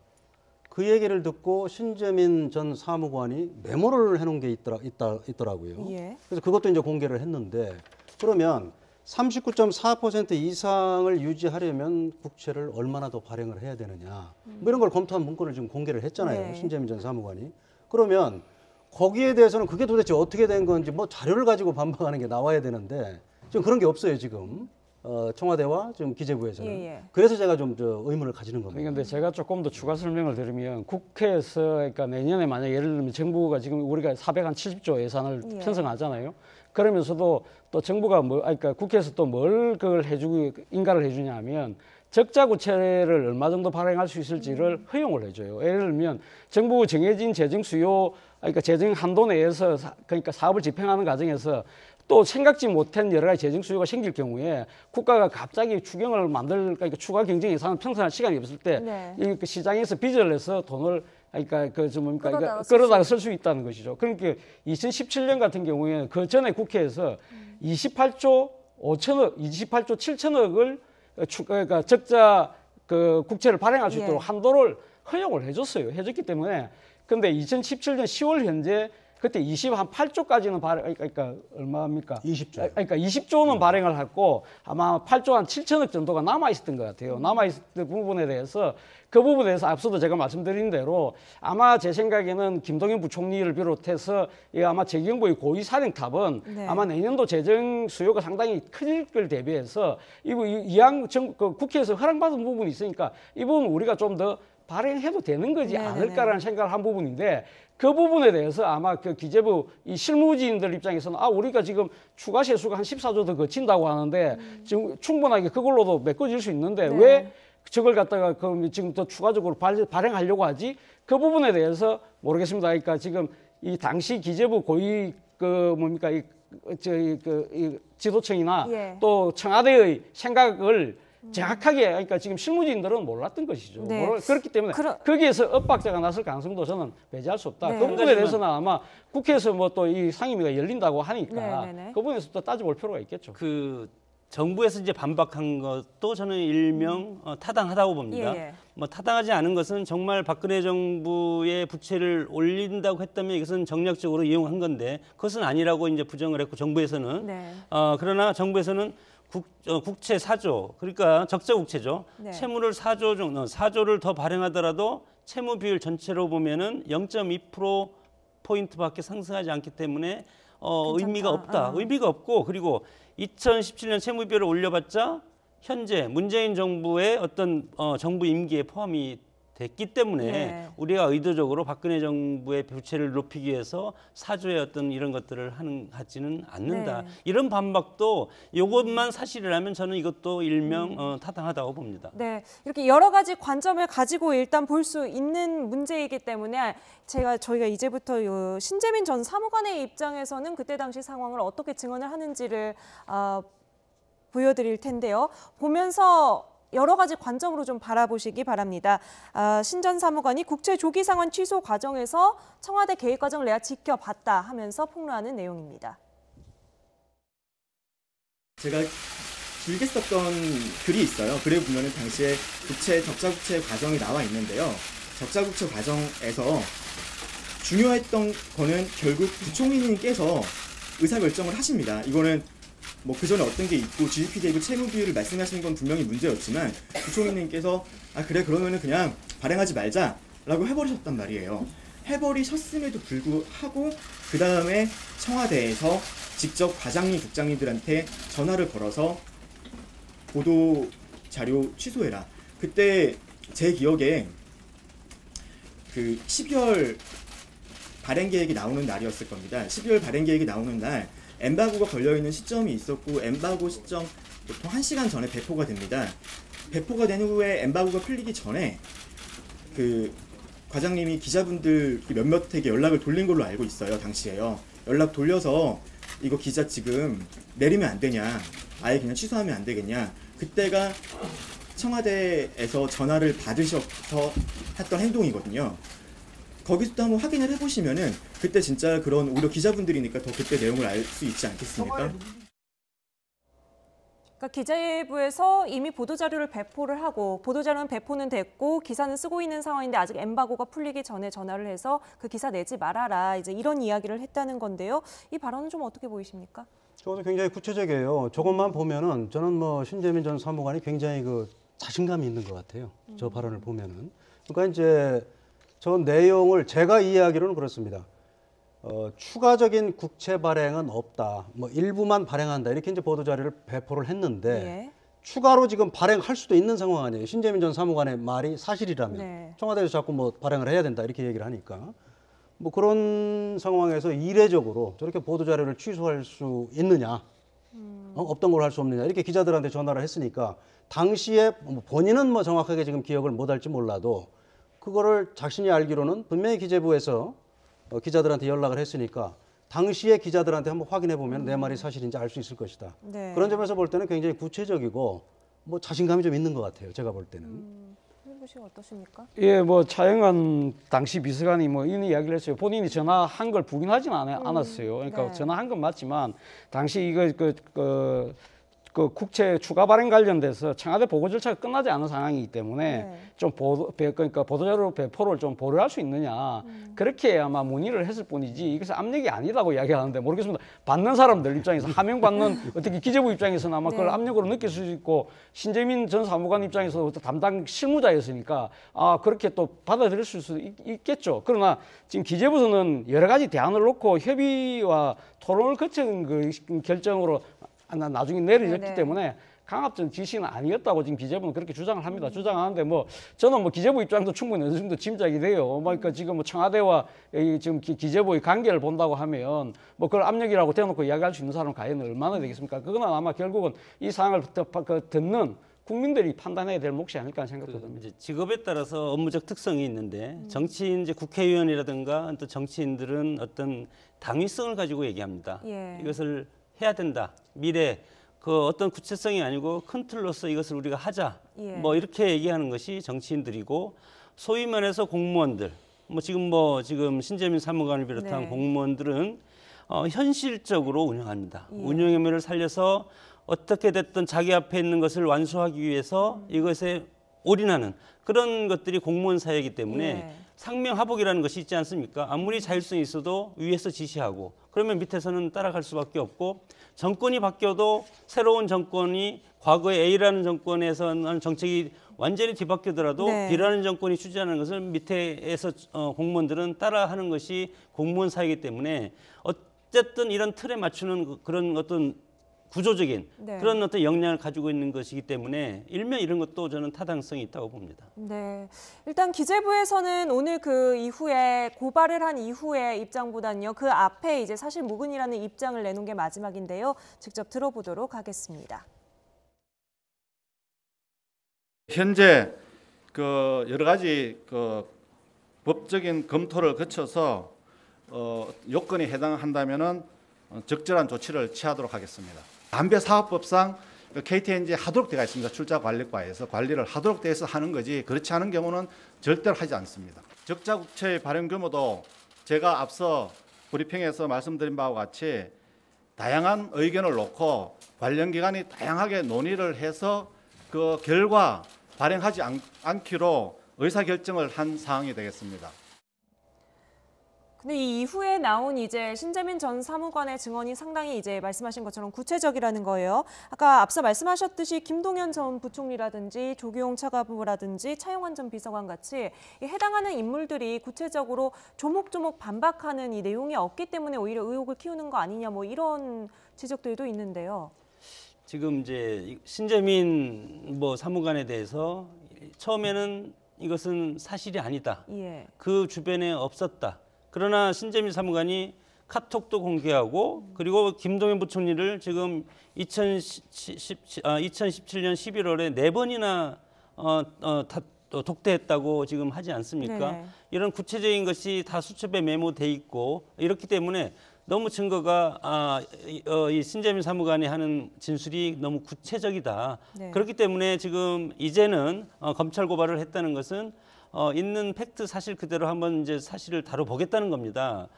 그 얘기를 듣고 신재민 전 사무관이 메모를 해놓은 게 있더라고요. 그래서 그것도 이제 공개를 했는데 그러면 39.4% 이상을 유지하려면 국채를 얼마나 더 발행을 해야 되느냐. 뭐 이런 걸 검토한 문건을 지금 공개를 했잖아요. 신재민 전 사무관이. 그러면 거기에 대해서는 그게 도대체 어떻게 된 건지 뭐 자료를 가지고 반박하는 게 나와야 되는데 지금 그런 게 없어요 지금. 청와대와 지금 기재부에서는. 그래서 제가 좀 의문을 가지는 겁니다. 그런데 제가 조금 더 추가 설명을 드리면 국회에서 그러니까 내년에 만약 예를 들면 정부가 지금 우리가 470조 예산을 편성하잖아요. 그러면서도 또 정부가 그러니까 국회에서 또 뭘 그걸 해주고 인가를 해주냐면 적자 국채를 얼마 정도 발행할 수 있을지를 허용을 해줘요. 예를 들면 정부 정해진 재정 수요 그러니까 재정 한도 내에서 그러니까 사업을 집행하는 과정에서 또 생각지 못한 여러 가지 재정 수요가 생길 경우에 국가가 갑자기 추경을 그러니까 추가 경쟁 예산을 편성할 시간이 없을 때 이 시장에서 빚을 내서 돈을 그러니까 끌어다가 쓸 수 있다는 것이죠. 그러니까 2017년 같은 경우에는 그 전에 국회에서 28조 5천억, 28조 7천억을 그러니까 적자 그 국채를 발행할 수 있도록 한도를 허용을 해줬어요. 해줬기 때문에 근데 2017년 10월 현재 그때 28조까지는 그러니까 얼마입니까? 20조. 그러니까 20조는 발행을 했고 아마 8조 한 7천억 정도가 남아 있었던 것 같아요. 남아 있었던 부분에 대해서 그 부분에 대해서 앞서도 제가 말씀드린 대로 아마 제 생각에는 김동연 부총리를 비롯해서 아마 재경부의 고위 사령탑은 아마 내년도 재정 수요가 상당히 클 걸 대비해서 이왕 국회에서 허락받은 부분이 있으니까 이 부분 우리가 좀 더 발행해도 되는 거지 않을까라는 생각을 한 부분인데 그 부분에 대해서 아마 그 기재부 이 실무진들 입장에서는 우리가 지금 추가 세수가 한 14조 더 거친다고 하는데 지금 충분하게 그걸로도 메꿔질 수 있는데 왜 저걸 갖다가 지금 더 추가적으로 발행하려고 하지? 그 부분에 대해서 모르겠습니다. 그러니까 지금 이 당시 기재부 고위 이 지도층이나 또 청와대의 생각을 정확하게 그러니까 지금 실무진들은 몰랐던 것이죠. 그렇기 때문에 거기에서 엇박자가 났을 가능성도 저는 배제할 수 없다. 그 부분에 대해서는 아마 국회에서 뭐 또 이 상임위가 열린다고 하니까 그 부분에서 또 따져볼 필요가 있겠죠. 정부에서 이제 반박한 것도 저는 일명 타당하다고 봅니다. 예. 뭐 타당하지 않은 것은 정말 박근혜 정부의 부채를 올린다고 했다면 이것은 정략적으로 이용한 건데 그것은 아니라고 이제 부정을 했고 정부에서는 네. 그러나 정부에서는 국채 4조 그러니까 적자 국채죠. 네. 채무를 4조 정도 4조를 더 발행하더라도 채무 비율 전체로 보면은 0.2% 포인트밖에 상승하지 않기 때문에 의미가 없다. 의미가 없고 그리고 2017년 채무 비율을 올려봤자 현재 문재인 정부의 어떤 정부 임기에 포함이 됐기 때문에 네. 우리가 의도적으로 박근혜 정부의 부채를 높이기 위해서 4조의 어떤 이런 것들을 하지는 않는다. 네. 이런 반박도 이것만 사실이라면 저는 이것도 일명 타당하다고 봅니다. 네, 이렇게 여러 가지 관점을 가지고 일단 볼 수 있는 문제이기 때문에 저희가 이제부터 신재민 전 사무관의 입장에서는 그때 당시 상황을 어떻게 증언을 하는지를 보여드릴 텐데요. 보면서 여러 가지 관점으로 좀 바라보시기 바랍니다. 신 전 사무관이 국채 조기 상환 취소 과정에서 청와대 계획 과정을 내가 지켜봤다 하면서 폭로하는 내용입니다. 제가 길게 썼던 글이 있어요. 글에 보면은 당시에 적자 국채 과정이 나와 있는데요. 적자 국채 과정에서 중요했던 거는 결국 부총리님께서 의사결정을 하십니다. 이거는 뭐 그전에 어떤 게 있고 GDP 대비 채무 비율을 말씀하시는 건 분명히 문제였지만 부총리님께서 그래 그러면은 그냥 발행하지 말자라고 해버리셨단 말이에요. 해버리셨음에도 불구하고 그 다음에 청와대에서 직접 과장님, 국장님들한테 전화를 걸어서 보도 자료 취소해라. 그때 제 기억에 그 12월 발행 계획이 나오는 날이었을 겁니다. 12월 발행 계획이 나오는 날 엠바고가 걸려있는 시점이 있었고 엠바고 시점 보통 1시간 전에 배포가 됩니다. 배포가 된 후에 엠바고가 풀리기 전에 그 과장님이 기자분들 몇몇에게 연락을 돌린 걸로 알고 있어요. 당시에요. 연락 돌려서 이거 기자 지금 내리면 안 되냐, 아예 그냥 취소하면 안 되겠냐. 그때가 청와대에서 전화를 받으셔서 했던 행동이거든요. 거기서도 한번 확인을 해보시면은 그때 진짜 그런 오히려 기자분들이니까 더 그때 내용을 알 수 있지 않겠습니까? 그러니까 기자회부에서 이미 보도자료를 배포를 하고 보도자료는 배포는 됐고 기사는 쓰고 있는 상황인데 아직 엠바고가 풀리기 전에 전화를 해서 그 기사 내지 말아라 이제 이런 이야기를 했다는 건데요. 이 발언은 좀 어떻게 보이십니까? 저도 굉장히 구체적이에요. 저것만 보면은 저는 뭐 신재민 전 사무관이 굉장히 그 자신감이 있는 것 같아요. 저 발언을 보면은. 그러니까 이제 저 내용을 제가 이해하기로는 그렇습니다. 추가적인 국채 발행은 없다. 뭐 일부만 발행한다. 이렇게 이제 보도 자료를 배포를 했는데 예. 추가로 지금 발행할 수도 있는 상황 아니에요. 신재민 전 사무관의 말이 사실이라면 네. 청와대에서 자꾸 뭐 발행을 해야 된다 이렇게 얘기를 하니까 뭐 그런 상황에서 이례적으로 저렇게 보도 자료를 취소할 수 있느냐, 없던 걸 할 수 없느냐 이렇게 기자들한테 전화를 했으니까 당시에 뭐 본인은 뭐 정확하게 지금 기억을 못할지 몰라도 그거를 자신이 알기로는 분명히 기재부에서 기자들한테 연락을 했으니까 당시에 기자들한테 한번 확인해 보면 내 말이 사실인지 알 수 있을 것이다. 네. 그런 점에서 볼 때는 굉장히 구체적이고 뭐 자신감이 좀 있는 것 같아요. 제가 볼 때는. 홍보 씨 어떠십니까? 예, 뭐 차영환 당시 비서관이 뭐 이런 이야기를 했어요. 본인이 전화한 걸 부인하지는 않았어요. 그러니까 네. 전화한 건 맞지만 당시 이거 그 국채 추가 발행 관련돼서 청와대 보고 절차가 끝나지 않은 상황이기 때문에 네. 좀 그러니까 보도자료 배포를 좀 보류할 수 있느냐 그렇게 아마 문의를 했을 뿐이지 이것은 압력이 아니라고 이야기하는데 모르겠습니다. 받는 사람들 입장에서 하명받는 어떻게 기재부 입장에서는 아마 그걸 네. 압력으로 느낄 수 있고 신재민 전 사무관 입장에서 담당 실무자였으니까 그렇게 또 받아들일 수 있겠죠. 그러나 지금 기재부에서는 여러 가지 대안을 놓고 협의와 토론을 거친 그 결정으로 나중에 내려졌기 네네. 때문에 강압적 지시는 아니었다고 지금 기재부는 그렇게 주장을 합니다. 주장하는데 뭐 저는 뭐 기재부 입장도 충분히 어느 정도 짐작이 돼요. 그러니까 지금 뭐 청와대와 지금 기재부의 관계를 본다고 하면 뭐 그걸 압력이라고 대놓고 이야기할 수 있는 사람은 과연 얼마나 되겠습니까? 그거는 아마 결국은 이 상황을 듣는 국민들이 판단해야 될 몫이 아닐까 하는 생각도 듭니다. 이제 직업에 따라서 업무적 특성이 있는데 정치인 이제 국회의원이라든가 또 정치인들은 어떤 당위성을 가지고 얘기합니다. 예. 이것을 해야 된다. 미래 그 어떤 구체성이 아니고 큰 틀로서 이것을 우리가 하자. 예. 뭐 이렇게 얘기하는 것이 정치인들이고 소위 말해서 공무원들. 지금 신재민 사무관을 비롯한 네. 공무원들은 현실적으로 운영합니다. 예. 운영의 면을 살려서 어떻게 됐든 자기 앞에 있는 것을 완수하기 위해서 이것에 올인하는 그런 것들이 공무원 사회이기 때문에 예. 상명하복이라는 것이 있지 않습니까? 아무리 자율성이 있어도 위에서 지시하고 그러면 밑에서는 따라갈 수밖에 없고 정권이 바뀌어도 새로운 정권이 과거에 A라는 정권에서는 정책이 완전히 뒤바뀌더라도 네. B라는 정권이 추진하는 것을 밑에서 공무원들은 따라하는 것이 공무원 사회이기 때문에 어쨌든 이런 틀에 맞추는 그런 어떤 구조적인 네. 그런 어떤 역량을 가지고 있는 것이기 때문에 일면 이런 것도 저는 타당성이 있다고 봅니다. 네, 일단 기재부에서는 오늘 그 이후에 고발을 한 이후의 입장보다는요, 그 앞에 이제 사실 무근이라는 입장을 내놓은 게 마지막인데요. 직접 들어보도록 하겠습니다. 현재 그 여러 가지 그 법적인 검토를 거쳐서 요건이 해당한다면은 적절한 조치를 취하도록 하겠습니다. 담배사업법상 KTNG 하도록 되어 있습니다. 출자관리과에서 관리를 하도록 되어서 하는 거지 그렇지 않은 경우는 절대로 하지 않습니다. 적자국채의 발행 규모도 제가 앞서 브리핑에서 말씀드린 바와 같이 다양한 의견을 놓고 관련 기관이 다양하게 논의를 해서 그 결과 발행하지 않기로 의사결정을 한 사항이 되겠습니다. 근데 이 이후에 나온 이제 신재민 전 사무관의 증언이 상당히 이제 말씀하신 것처럼 구체적이라는 거예요. 아까 앞서 말씀하셨듯이 김동연 전 부총리라든지 조규용 차관보라든지 차용환 전 비서관 같이 이 해당하는 인물들이 구체적으로 조목조목 반박하는 이 내용이 없기 때문에 오히려 의혹을 키우는 거 아니냐 뭐 이런 지적들도 있는데요. 지금 이제 신재민 사무관에 대해서 처음에는 이것은 사실이 아니다. 예. 그 주변에 없었다. 그러나 신재민 사무관이 카톡도 공개하고 그리고 김동연 부총리를 지금 2017년 11월에 4번이나 독대했다고 지금 하지 않습니까? 네. 이런 구체적인 것이 다 수첩에 메모돼 있고 이렇기 때문에 너무 증거가 이 신재민 사무관이 하는 진술이 너무 구체적이다. 네. 그렇기 때문에 지금 이제는 검찰 고발을 했다는 것은 있는 팩트 사실 그대로 한번 이제 사실을 다뤄보겠다는 겁니다.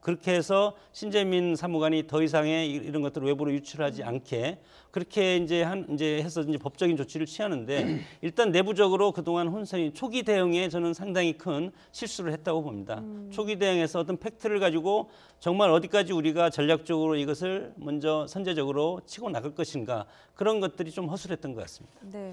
그렇게 해서 신재민 사무관이 더 이상의 이런 것들을 외부로 유출하지 않게 그렇게 이제 해서 이제 법적인 조치를 취하는데 일단 내부적으로 그동안 혼선이 초기 대응에 저는 상당히 큰 실수를 했다고 봅니다. 초기 대응에서 어떤 팩트를 가지고 정말 어디까지 우리가 전략적으로 이것을 먼저 선제적으로 치고 나갈 것인가 그런 것들이 좀 허술했던 것 같습니다. 네.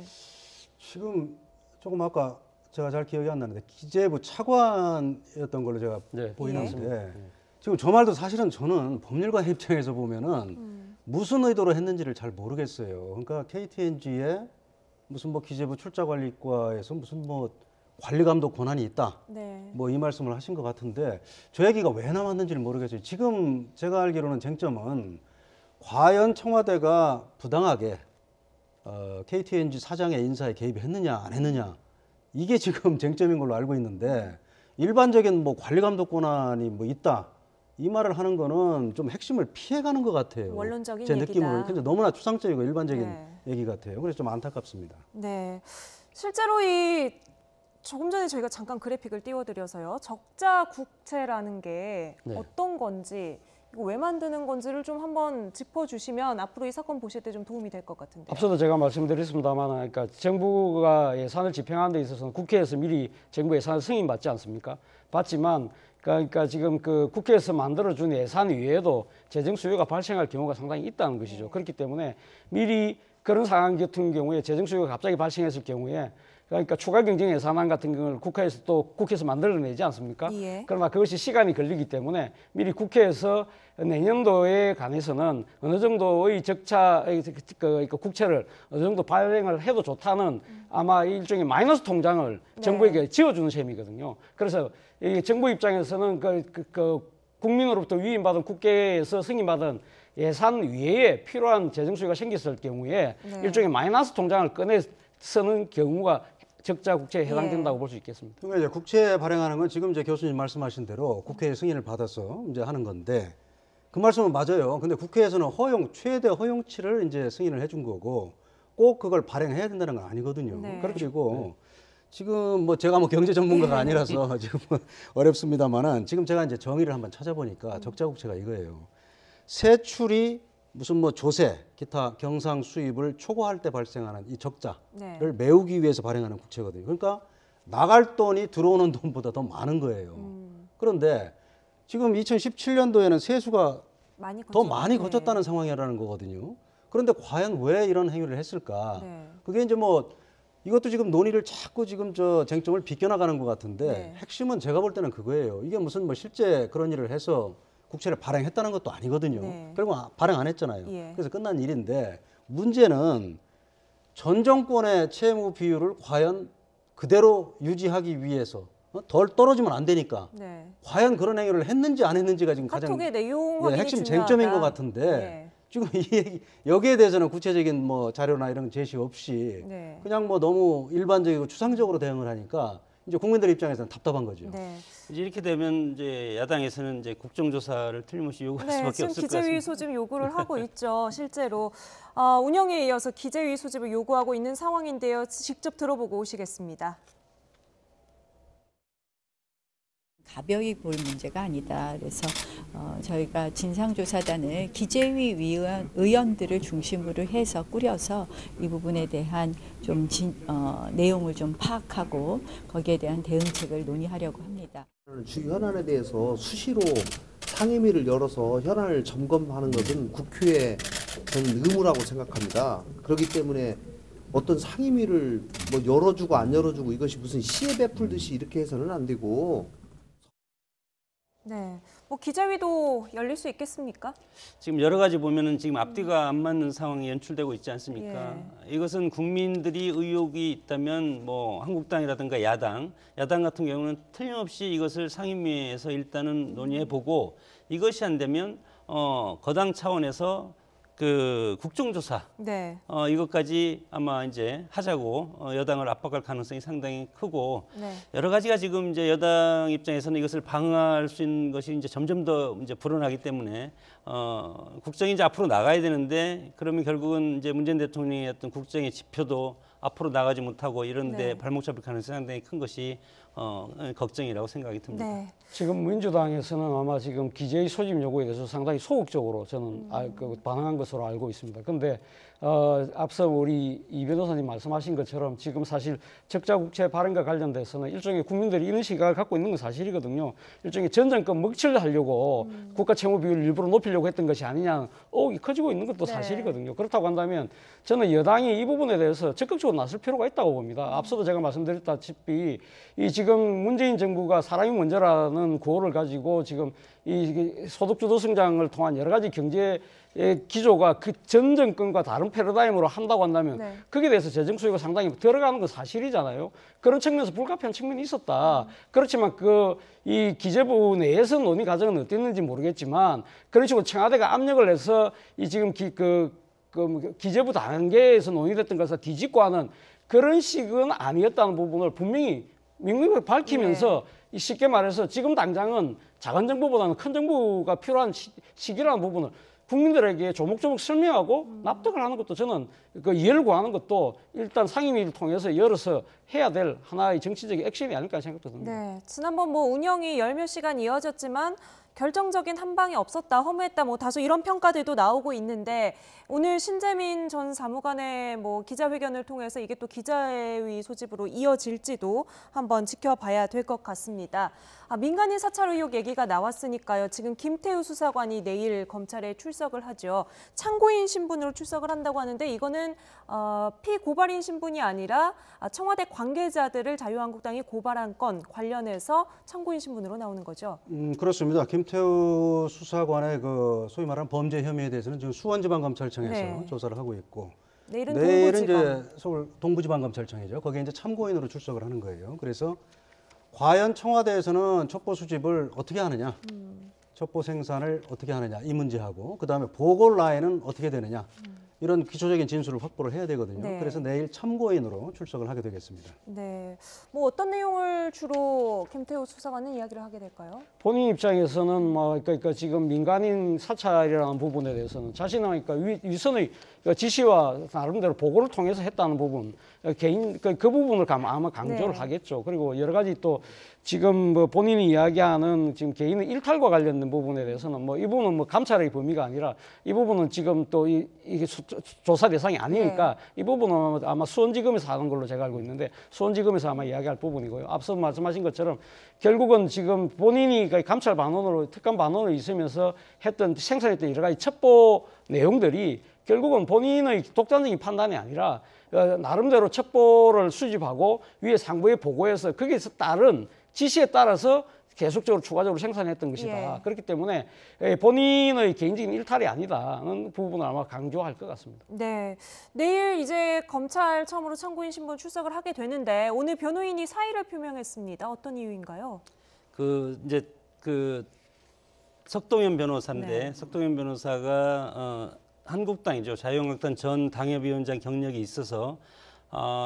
지금 조금 아까 제가 잘 기억이 안 나는데 기재부 차관이었던 걸로 제가 네. 보이는데 지금 저 말도 사실은 저는 법률가 입장에서 보면은 무슨 의도로 했는지를 잘 모르겠어요. 그러니까 KTNG에 무슨 기재부 출자관리과에서 무슨 관리감독 권한이 있다. 네. 이 말씀을 하신 것 같은데 저 얘기가 왜 나왔는지를 모르겠어요. 지금 제가 알기로는 쟁점은 과연 청와대가 부당하게 KTNG 사장의 인사에 개입했느냐 안 했느냐 이게 지금 쟁점인 걸로 알고 있는데 일반적인 관리감독 권한이 있다 이 말을 하는 거는 좀 핵심을 피해가는 것 같아요. 원론적인 제 얘기다. 느낌으로 근데 너무나 추상적이고 일반적인 네. 얘기 같아요. 그래서 좀 안타깝습니다. 네, 실제로 조금 전에 저희가 잠깐 그래픽을 띄워드려서요. 적자 국채라는 게 네. 어떤 건지, 이거 왜 만드는 건지를 좀 한번 짚어주시면 앞으로 이 사건 보실 때 좀 도움이 될 것 같은데요. 앞서도 제가 말씀드렸습니다만, 그러니까 정부가 예산을 집행하는 데 있어서는 국회에서 미리 정부 예산을 승인받지 않습니까? 받지만, 그러니까 지금 그 국회에서 만들어준 예산 외에도 재정 수요가 발생할 경우가 상당히 있다는 것이죠. 그렇기 때문에 미리 그런 상황 같은 경우에 재정 수요가 갑자기 발생했을 경우에 그러니까 추가 경정 예산안 같은 경우를 국회에서 만들어내지 않습니까? 예. 그러나 그것이 시간이 걸리기 때문에 미리 국회에서 내년도에 관해서는 어느 정도의 적자, 그러니까 국채를 어느 정도 발행을 해도 좋다는 아마 일종의 마이너스 통장을 정부에게 지어주는 셈이거든요. 그래서 이 정부 입장에서는 국민으로부터 위임받은 국회에서 승인받은 예산 외에 필요한 재정 수요가 생겼을 경우에 일종의 마이너스 통장을 꺼내 쓰는 경우가 적자 국채에 해당된다고 볼 수 있겠습니다. 그러니까 이제 국채 발행하는 건 지금 이제 교수님 말씀하신 대로 국회의 승인을 받아서 이제 하는 건데 그 말씀은 맞아요. 근데 국회에서는 최대 허용치를 이제 승인을 해준 거고 꼭 그걸 발행해야 된다는 건 아니거든요. 네. 그리고 지금 제가 경제 전문가가 아니라서 지금 어렵습니다만은 지금 제가 이제 정의를 한번 찾아보니까 적자 국채가 이거예요. 세출이 무슨 뭐 조세, 기타 경상 수입을 초과할 때 발생하는 이 적자를 네. 메우기 위해서 발행하는 국채거든요. 그러니까 나갈 돈이 들어오는 돈보다 더 많은 거예요. 그런데 지금 2017년도에는 세수가 더 많이 거쳤다는 상황이라는 거거든요. 그런데 과연 왜 이런 행위를 했을까? 네. 그게 이제 뭐 이것도 지금 논의를 자꾸 지금 저 쟁점을 비껴나가는 것 같은데 네. 핵심은 제가 볼 때는 그거예요. 이게 무슨 뭐 실제 그런 일을 해서 국채를 발행했다는 것도 아니거든요. 네. 결국 발행 안 했잖아요. 예. 그래서 끝난 일인데 문제는 전 정권의 채무 비율을 과연 그대로 유지하기 위해서 덜 떨어지면 안 되니까 네. 과연 그런 행위를 했는지 안 했는지가 지금 가장 카톡의 내용 확인이 핵심 중요하다. 쟁점인 것 같은데 네. 지금 이 얘기, 여기에 대해서는 구체적인 뭐 자료나 이런 제시 없이 네. 그냥 뭐 너무 일반적이고 추상적으로 대응을 하니까 이제 국민들 입장에서는 답답한 거죠. 네. 이제 이렇게 되면 이제 야당에서는 이제 국정조사를 틀림없이 요구할 네, 수밖에 지금 없을 것 기재위 같습니다. 소집 요구를 하고 있죠. 실제로 운영에 이어서 기재위 소집을 요구하고 있는 상황인데요. 직접 들어보고 오시겠습니다. 가벼이 볼 문제가 아니다. 그래서 저희가 진상조사단을 기재위 의원들을 중심으로 해서 꾸려서 이 부분에 대한 좀 내용을 좀 파악하고 거기에 대한 대응책을 논의하려고 합니다. 주 현안에 대해서 수시로 상임위를 열어서 현안을 점검하는 것은 국회의 저는 의무라고 생각합니다. 그렇기 때문에 어떤 상임위를 뭐 열어주고 안 열어주고 이것이 무슨 시에 베풀듯이 이렇게 해서는 안 되고. 네, 뭐 기재위도 열릴 수 있겠습니까? 지금 여러 가지 보면은 지금 앞뒤가 안 맞는 상황이 연출되고 있지 않습니까? 이것은 국민들이 의혹이 있다면 뭐 한국당이라든가 야당 같은 경우는 틀림없이 이것을 상임위에서 일단은 논의해보고 이것이 안 되면 거당 차원에서 그 국정조사 네. 이것까지 아마 이제 하자고 여당을 압박할 가능성이 상당히 크고 네. 여러 가지가 지금 이제 여당 입장에서는 이것을 방어할 수 있는 것이 이제 점점 더 이제 불어나기 때문에 국정이 이제 앞으로 나가야 되는데 그러면 결국은 이제 문재인 대통령의 어떤 국정의 지표도 앞으로 나가지 못하고 이런데 네. 발목 잡힐 가능성이 상당히 큰 것이 걱정이라고 생각이 듭니다. 네. 지금 민주당에서는 아마 지금 기재위 소집 요구에 대해서 상당히 소극적으로 저는 반응한 것으로 알고 있습니다. 그런데 앞서 우리 이 변호사님 말씀하신 것처럼 지금 사실 적자국채 발행과 관련돼서는 일종의 국민들이 이런 시각을 갖고 있는 건 사실이거든요. 일종의 전 정권 먹칠을 하려고 국가 채무 비율을 일부러 높이려고 했던 것이 아니냐 의혹이 커지고 있는 것도 사실이거든요. 그렇다고 한다면 저는 여당이 이 부분에 대해서 적극적으로 나설 필요가 있다고 봅니다. 앞서도 제가 말씀드렸다시피 이 지금 문재인 정부가 사람이 먼저라는 구호를 가지고 지금 이 소득주도 성장을 통한 여러 가지 경제 기조가 그 전 정권과 다른 패러다임으로 한다고 한다면 거기에 대해서 재정 수요가 상당히 들어가는 건 사실이잖아요. 그런 측면에서 불가피한 측면이 있었다. 그렇지만 이 기재부 내에서 논의 과정은 어땠는지 모르겠지만 그런 식으로 청와대가 압력을 해서 이 지금 기재부 단계에서 논의됐던 것을 뒤집고 하는 그런 식은 아니었다는 부분을 분명히 명명하게 밝히면서 쉽게 말해서 지금 당장은 작은 정부보다는 큰 정부가 필요한 시기라는 부분을 국민들에게 조목조목 설명하고 납득을 하는 것도 저는 이해를 구하는 것도 일단 상임위를 통해서 열어서 해야 될 하나의 정치적인 액션이 아닐까 생각도 듭니다. 네, 지난번 뭐 운영이 열몇 시간 이어졌지만 결정적인 한 방이 없었다, 허무했다, 뭐 다소 이런 평가들도 나오고 있는데 오늘 신재민 전 사무관의 뭐 기자회견을 통해서 이게 또 기자회의 소집으로 이어질지도 한번 지켜봐야 될 것 같습니다. 민간인 사찰 의혹 얘기가 나왔으니까요. 지금 김태우 수사관이 내일 검찰에 출석을 하죠. 참고인 신분으로 출석을 한다고 하는데 이거는 피고발인 신분이 아니라 청와대 관계자들을 자유한국당이 고발한 건 관련해서 참고인 신분으로 나오는 거죠. 그렇습니다. 김태우 수사관의 그 소위 말하는 범죄 혐의에 대해서는 지금 수원지방검찰청에서 조사를 하고 있고 내일은 이제 서울 동부지방검찰청이죠. 거기에 이제 참고인으로 출석을 하는 거예요. 그래서 과연 청와대에서는 첩보 수집을 어떻게 하느냐, 첩보 생산을 어떻게 하느냐 이 문제하고 그다음에 보고 라인은 어떻게 되느냐 이런 기초적인 진술을 확보를 해야 되거든요. 그래서 내일 참고인으로 출석을 하게 되겠습니다. 네, 뭐 어떤 내용을 주로 김태우 수사관은 이야기를 하게 될까요? 본인 입장에서는 그러니까 지금 민간인 사찰이라는 부분에 대해서는 자신의 위선의 지시와 나름대로 보고를 통해서 했다는 부분, 개인 그 부분을 아마 강조를 하겠죠. 그리고 여러 가지 또 지금 뭐 본인이 이야기하는 지금 개인의 일탈과 관련된 부분에 대해서는 뭐 이 부분은 뭐 감찰의 범위가 아니라 이 부분은 지금 또 이게 조사 대상이 아니니까 이 부분은 아마 수원지검에서 하는 걸로 제가 알고 있는데 수원지검에서 아마 이야기할 부분이고요. 앞서 말씀하신 것처럼 결국은 지금 본인이 감찰 반원으로 특감 반원으로 있으면서 생산했던 여러 가지 첩보 내용들이 결국은 본인의 독단적인 판단이 아니라 나름대로 첩보를 수집하고 위에 상부에 보고해서 거기에서 따른 지시에 따라서 계속적으로 추가적으로 생산했던 것이다. 그렇기 때문에 본인의 개인적인 일탈이 아니다는 부분을 아마 강조할 것 같습니다. 네, 내일 이제 검찰 처음으로 참고인 신분 출석을 하게 되는데 오늘 변호인이 사의를 표명했습니다. 어떤 이유인가요? 이제 석동현 변호사인데 석동현 변호사가 한국당이죠. 자유한국당 전 당협위원장 경력이 있어서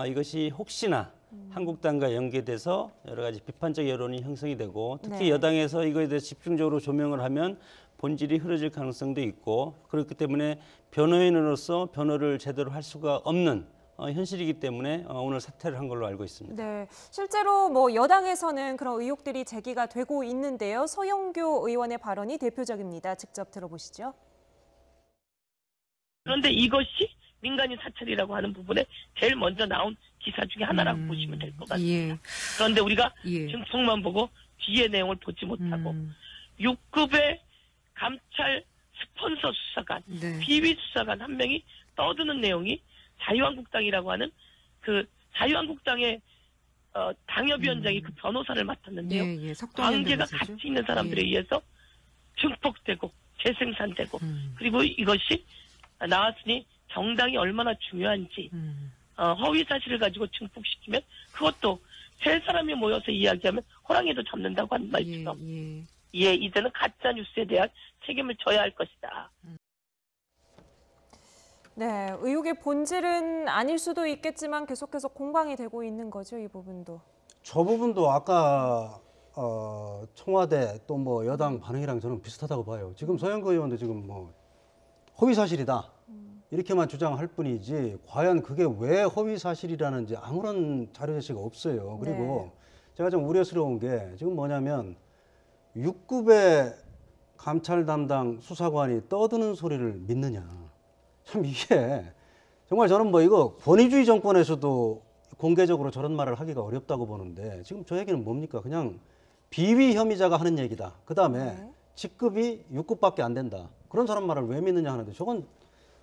이것이 혹시나 한국당과 연계돼서 여러 가지 비판적 여론이 형성이 되고 특히 여당에서 이거에 대해서 집중적으로 조명을 하면 본질이 흐려질 가능성도 있고 그렇기 때문에 변호인으로서 변호를 제대로 할 수가 없는 현실이기 때문에 오늘 사퇴를 한 걸로 알고 있습니다. 네, 실제로 뭐 여당에서는 그런 의혹들이 제기가 되고 있는데요. 서영교 의원의 발언이 대표적입니다. 직접 들어보시죠. 그런데 이것이 민간인 사찰이라고 하는 부분에 제일 먼저 나온 기사 중에 하나라고 보시면 될 것 같습니다. 그런데 우리가 증폭만 보고 뒤의 내용을 보지 못하고 6급의 감찰 스폰서 수사관, 비위 수사관 한 명이 떠드는 내용이 자유한국당이라고 하는 그 자유한국당의 당협위원장이 그 변호사를 맡았는데요. 관계가 같이 있는 사람들에 의해서 증폭되고 재생산되고 그리고 이것이 나왔으니 정당이 얼마나 중요한지 허위 사실을 가지고 증폭시키면 그것도 세 사람이 모여서 이야기하면 호랑이도 잡는다고 하는 말처럼 이제는 가짜 뉴스에 대한 책임을 져야 할 것이다. 네, 의혹의 본질은 아닐 수도 있겠지만 계속해서 공방이 되고 있는 거죠, 이 부분도. 저 부분도 아까 청와대 또 뭐 여당 반응이랑 저는 비슷하다고 봐요. 지금 서영교 의원도 지금 뭐 허위 사실이다 이렇게만 주장할 뿐이지 과연 그게 왜 허위 사실이라는지 아무런 자료 제시가 없어요. 그리고 제가 좀 우려스러운 게 지금 뭐냐면 6급의 감찰 담당 수사관이 떠드는 소리를 믿느냐. 참 이게 정말 저는 뭐 이거 권위주의 정권에서도 공개적으로 저런 말을 하기가 어렵다고 보는데 지금 저 얘기는 뭡니까? 그냥 비위 혐의자가 하는 얘기다. 그다음에 직급이 6급밖에 안 된다. 그런 사람 말을 왜 믿느냐 하는데 저건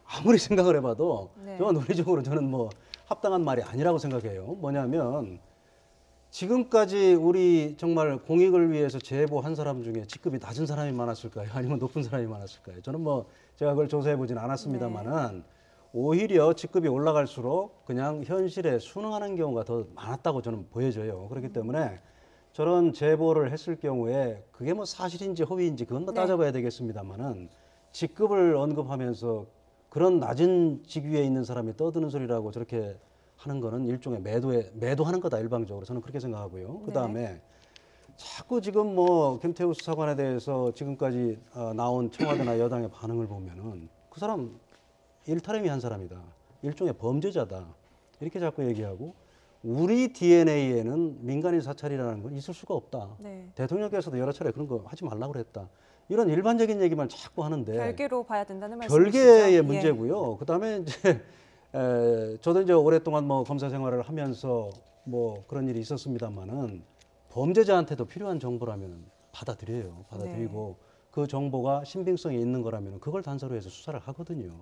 아무리 생각을 해봐도 저건 논리적으로 저는 뭐 합당한 말이 아니라고 생각해요. 뭐냐면 지금까지 우리 정말 공익을 위해서 제보한 사람 중에 직급이 낮은 사람이 많았을까요? 아니면 높은 사람이 많았을까요? 저는 뭐 제가 그걸 조사해보진 않았습니다만은 오히려 직급이 올라갈수록 그냥 현실에 순응하는 경우가 더 많았다고 저는 보여져요. 그렇기 때문에 저런 제보를 했을 경우에 그게 뭐 사실인지 허위인지 그건 뭐 따져봐야 되겠습니다만은 직급을 언급하면서 그런 낮은 직위에 있는 사람이 떠드는 소리라고 저렇게 하는 거는 일종의 매도하는 거다 일방적으로 저는 그렇게 생각하고요. 그다음에 자꾸 지금 뭐 김태우 수사관에 대해서 지금까지 나온 청와대나 여당의 반응을 보면은 그 사람 일탈행위 한 사람이다. 일종의 범죄자다. 이렇게 자꾸 얘기하고 우리 DNA에는 민간인 사찰이라는 건 있을 수가 없다. 대통령께서도 여러 차례 그런 거 하지 말라고 그랬다. 이런 일반적인 얘기만 자꾸 하는데 별개로 봐야 된다는 말씀이시죠? 별개의 문제고요. 그다음에 이제 저도 이제 오랫동안 뭐 검사 생활을 하면서 뭐 그런 일이 있었습니다만은 범죄자한테도 필요한 정보라면 받아들여요. 받아들이고 그 정보가 신빙성이 있는 거라면 그걸 단서로 해서 수사를 하거든요.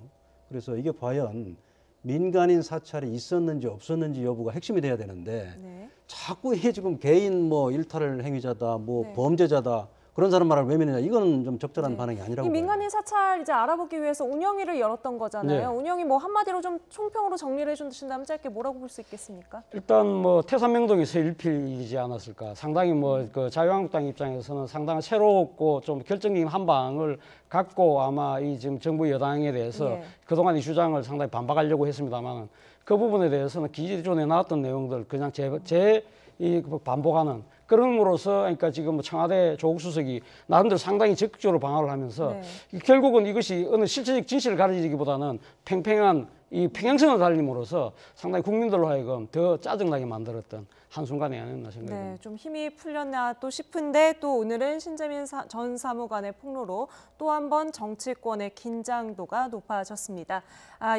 그래서 이게 과연 민간인 사찰이 있었는지 없었는지 여부가 핵심이 돼야 되는데 자꾸 이게 지금 개인 뭐 일탈 행위자다, 뭐 범죄자다 그런 사람 말을 왜 믿느냐 이거는 좀 적절한 반응이 아니라고 이 민간인 사찰 이제 알아보기 위해서 운영위를 열었던 거잖아요. 운영위 뭐 한마디로 좀 총평으로 정리를 해주신다면 짧게 뭐라고 볼 수 있겠습니까? 일단 뭐 태산명동이 서일필이지 않았을까. 상당히 뭐 그 자유한국당 입장에서는 상당히 새롭고 좀 결정적인 한 방을 갖고 아마 이 지금 정부 여당에 대해서 그동안 이 주장을 상당히 반박하려고 했습니다만 그 부분에 대해서는 기존에 나왔던 내용들 그냥 반복하는 그럼으로써 그러니까 지금 청와대 조국 수석이 나름대로 상당히 적극적으로 방어를 하면서 결국은 이것이 어느 실체적 진실을 가리기보다는 팽팽한 이 평행선을 달림으로써 상당히 국민들로 하여금 더 짜증나게 만들었던 한순간이 아니었나 생각이 듭니다. 좀 힘이 풀렸나 또 싶은데 또 오늘은 신재민 전 사무관의 폭로로 또 한 번 정치권의 긴장도가 높아졌습니다.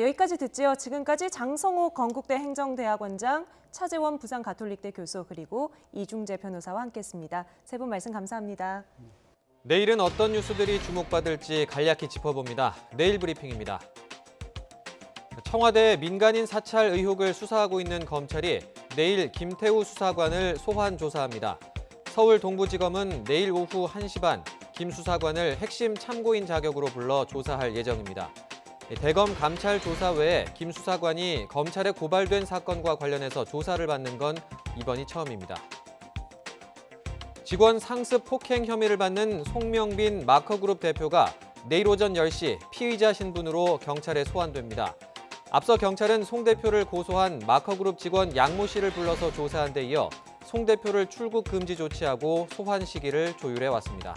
여기까지 듣지요. 지금까지 장성호 건국대 행정대학원장, 차재원 부산가톨릭대 교수 그리고 이중재 변호사와 함께했습니다. 세 분 말씀 감사합니다. 내일은 어떤 뉴스들이 주목받을지 간략히 짚어봅니다. 내일 브리핑입니다. 청와대 민간인 사찰 의혹을 수사하고 있는 검찰이 내일 김태우 수사관을 소환 조사합니다. 서울 동부지검은 내일 오후 1시 반 김 수사관을 핵심 참고인 자격으로 불러 조사할 예정입니다. 대검 감찰 조사 외에 김 수사관이 검찰에 고발된 사건과 관련해서 조사를 받는 건 이번이 처음입니다. 직원 상습 폭행 혐의를 받는 송명빈 마커그룹 대표가 내일 오전 10시 피의자 신분으로 경찰에 소환됩니다. 앞서 경찰은 송 대표를 고소한 마커그룹 직원 양모 씨를 불러서 조사한 데 이어 송 대표를 출국 금지 조치하고 소환 시기를 조율해 왔습니다.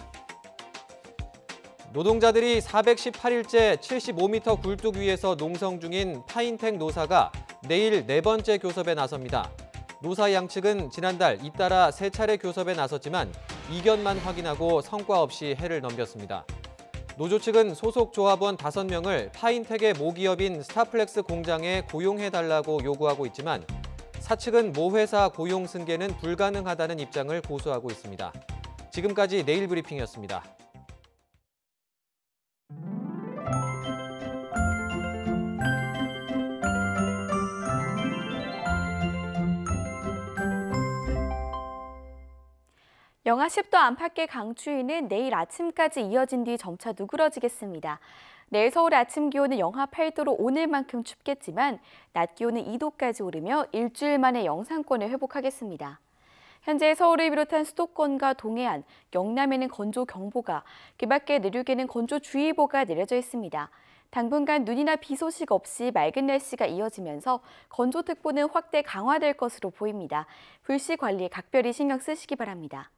노동자들이 418일째 75m 굴뚝 위에서 농성 중인 파인텍 노사가 내일 4번째 교섭에 나섭니다. 노사 양측은 지난달 잇따라 3차례 교섭에 나섰지만 이견만 확인하고 성과 없이 해를 넘겼습니다. 노조 측은 소속 조합원 5명을 파인텍의 모기업인 스타플렉스 공장에 고용해달라고 요구하고 있지만 사측은 모 회사 고용 승계는 불가능하다는 입장을 고수하고 있습니다. 지금까지 내일 브리핑이었습니다. 영하 10도 안팎의 강추위는 내일 아침까지 이어진 뒤 점차 누그러지겠습니다. 내일 서울의 아침 기온은 영하 8도로 오늘만큼 춥겠지만 낮 기온은 2도까지 오르며 일주일 만에 영상권을 회복하겠습니다. 현재 서울을 비롯한 수도권과 동해안, 영남에는 건조경보가, 그 밖에 내륙에는 건조주의보가 내려져 있습니다. 당분간 눈이나 비 소식 없이 맑은 날씨가 이어지면서 건조특보는 확대 강화될 것으로 보입니다. 불씨 관리에 각별히 신경 쓰시기 바랍니다.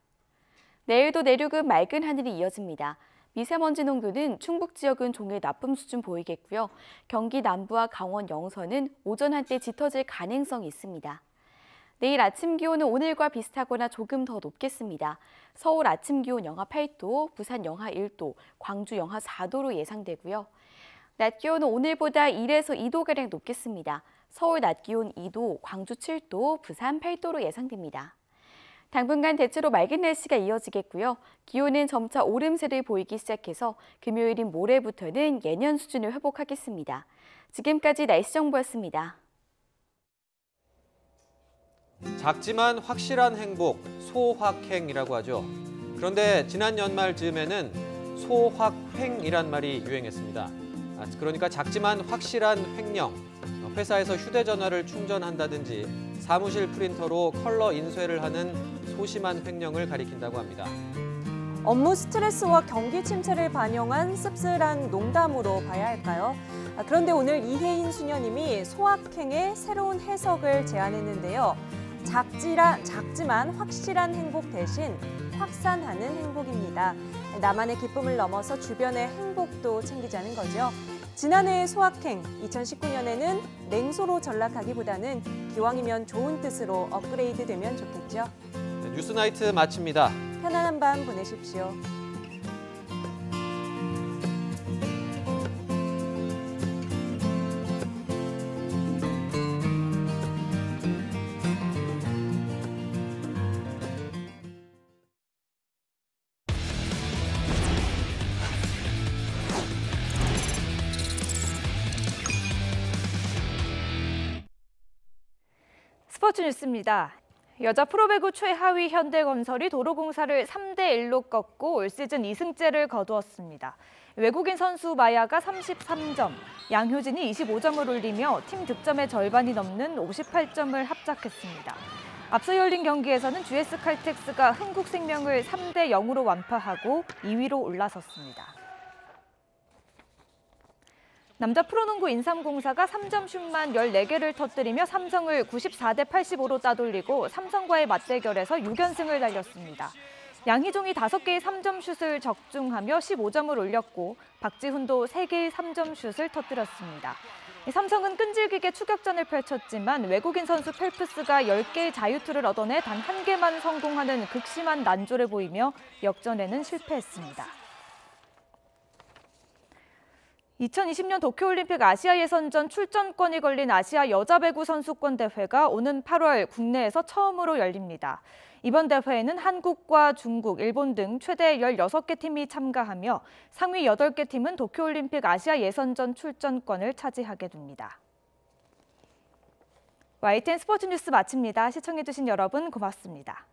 내일도 내륙은 맑은 하늘이 이어집니다. 미세먼지 농도는 충북 지역은 종일 나쁨 수준 보이겠고요. 경기 남부와 강원 영서는 오전 한때 짙어질 가능성이 있습니다. 내일 아침 기온은 오늘과 비슷하거나 조금 더 높겠습니다. 서울 아침 기온 영하 8도, 부산 영하 1도, 광주 영하 4도로 예상되고요. 낮 기온은 오늘보다 1에서 2도가량 높겠습니다. 서울 낮 기온 2도, 광주 7도, 부산 8도로 예상됩니다. 당분간 대체로 맑은 날씨가 이어지겠고요. 기온은 점차 오름세를 보이기 시작해서 금요일인 모레부터는 예년 수준을 회복하겠습니다. 지금까지 날씨 정보였습니다. 작지만 확실한 행복, 소확행이라고 하죠. 그런데 지난 연말 즈음에는 소확횡이란 말이 유행했습니다. 그러니까 작지만 확실한 횡령, 회사에서 휴대전화를 충전한다든지 사무실 프린터로 컬러 인쇄를 하는 소심한 횡령을 가리킨다고 합니다. 업무 스트레스와 경기 침체를 반영한 씁쓸한 농담으로 봐야 할까요? 그런데 오늘 이혜인 수녀님이 소확행의 새로운 해석을 제안했는데요. 작지만 확실한 행복 대신 확산하는 행복입니다. 나만의 기쁨을 넘어서 주변의 행복도 챙기자는 거죠. 지난해의 소확행, 2019년에는 냉소로 전락하기보다는 기왕이면 좋은 뜻으로 업그레이드 되면 좋겠죠. 뉴스나이트 마칩니다. 편안한 밤 보내십시오. 스포츠 뉴스입니다. 여자 프로배구 최하위 현대건설이 도로공사를 3대1로 꺾고 올 시즌 2승째를 거두었습니다. 외국인 선수 마야가 33점, 양효진이 25점을 올리며 팀 득점의 절반이 넘는 58점을 합작했습니다. 앞서 열린 경기에서는 GS칼텍스가 흥국생명을 3대0으로 완파하고 2위로 올라섰습니다. 남자 프로농구 인삼공사가 3점슛만 14개를 터뜨리며 삼성을 94대85로 따돌리고 삼성과의 맞대결에서 6연승을 달렸습니다. 양희종이 5개의 3점슛을 적중하며 15점을 올렸고 박지훈도 3개의 3점슛을 터뜨렸습니다. 삼성은 끈질기게 추격전을 펼쳤지만 외국인 선수 펠프스가 10개의 자유투를 얻어내 단 1개만 성공하는 극심한 난조를 보이며 역전에는 실패했습니다. 2020년 도쿄올림픽 아시아 예선전 출전권이 걸린 아시아 여자배구 선수권 대회가 오는 8월 국내에서 처음으로 열립니다. 이번 대회에는 한국과 중국, 일본 등 최대 16개 팀이 참가하며 상위 8개 팀은 도쿄올림픽 아시아 예선전 출전권을 차지하게 됩니다. YTN 스포츠 뉴스 마칩니다. 시청해주신 여러분 고맙습니다.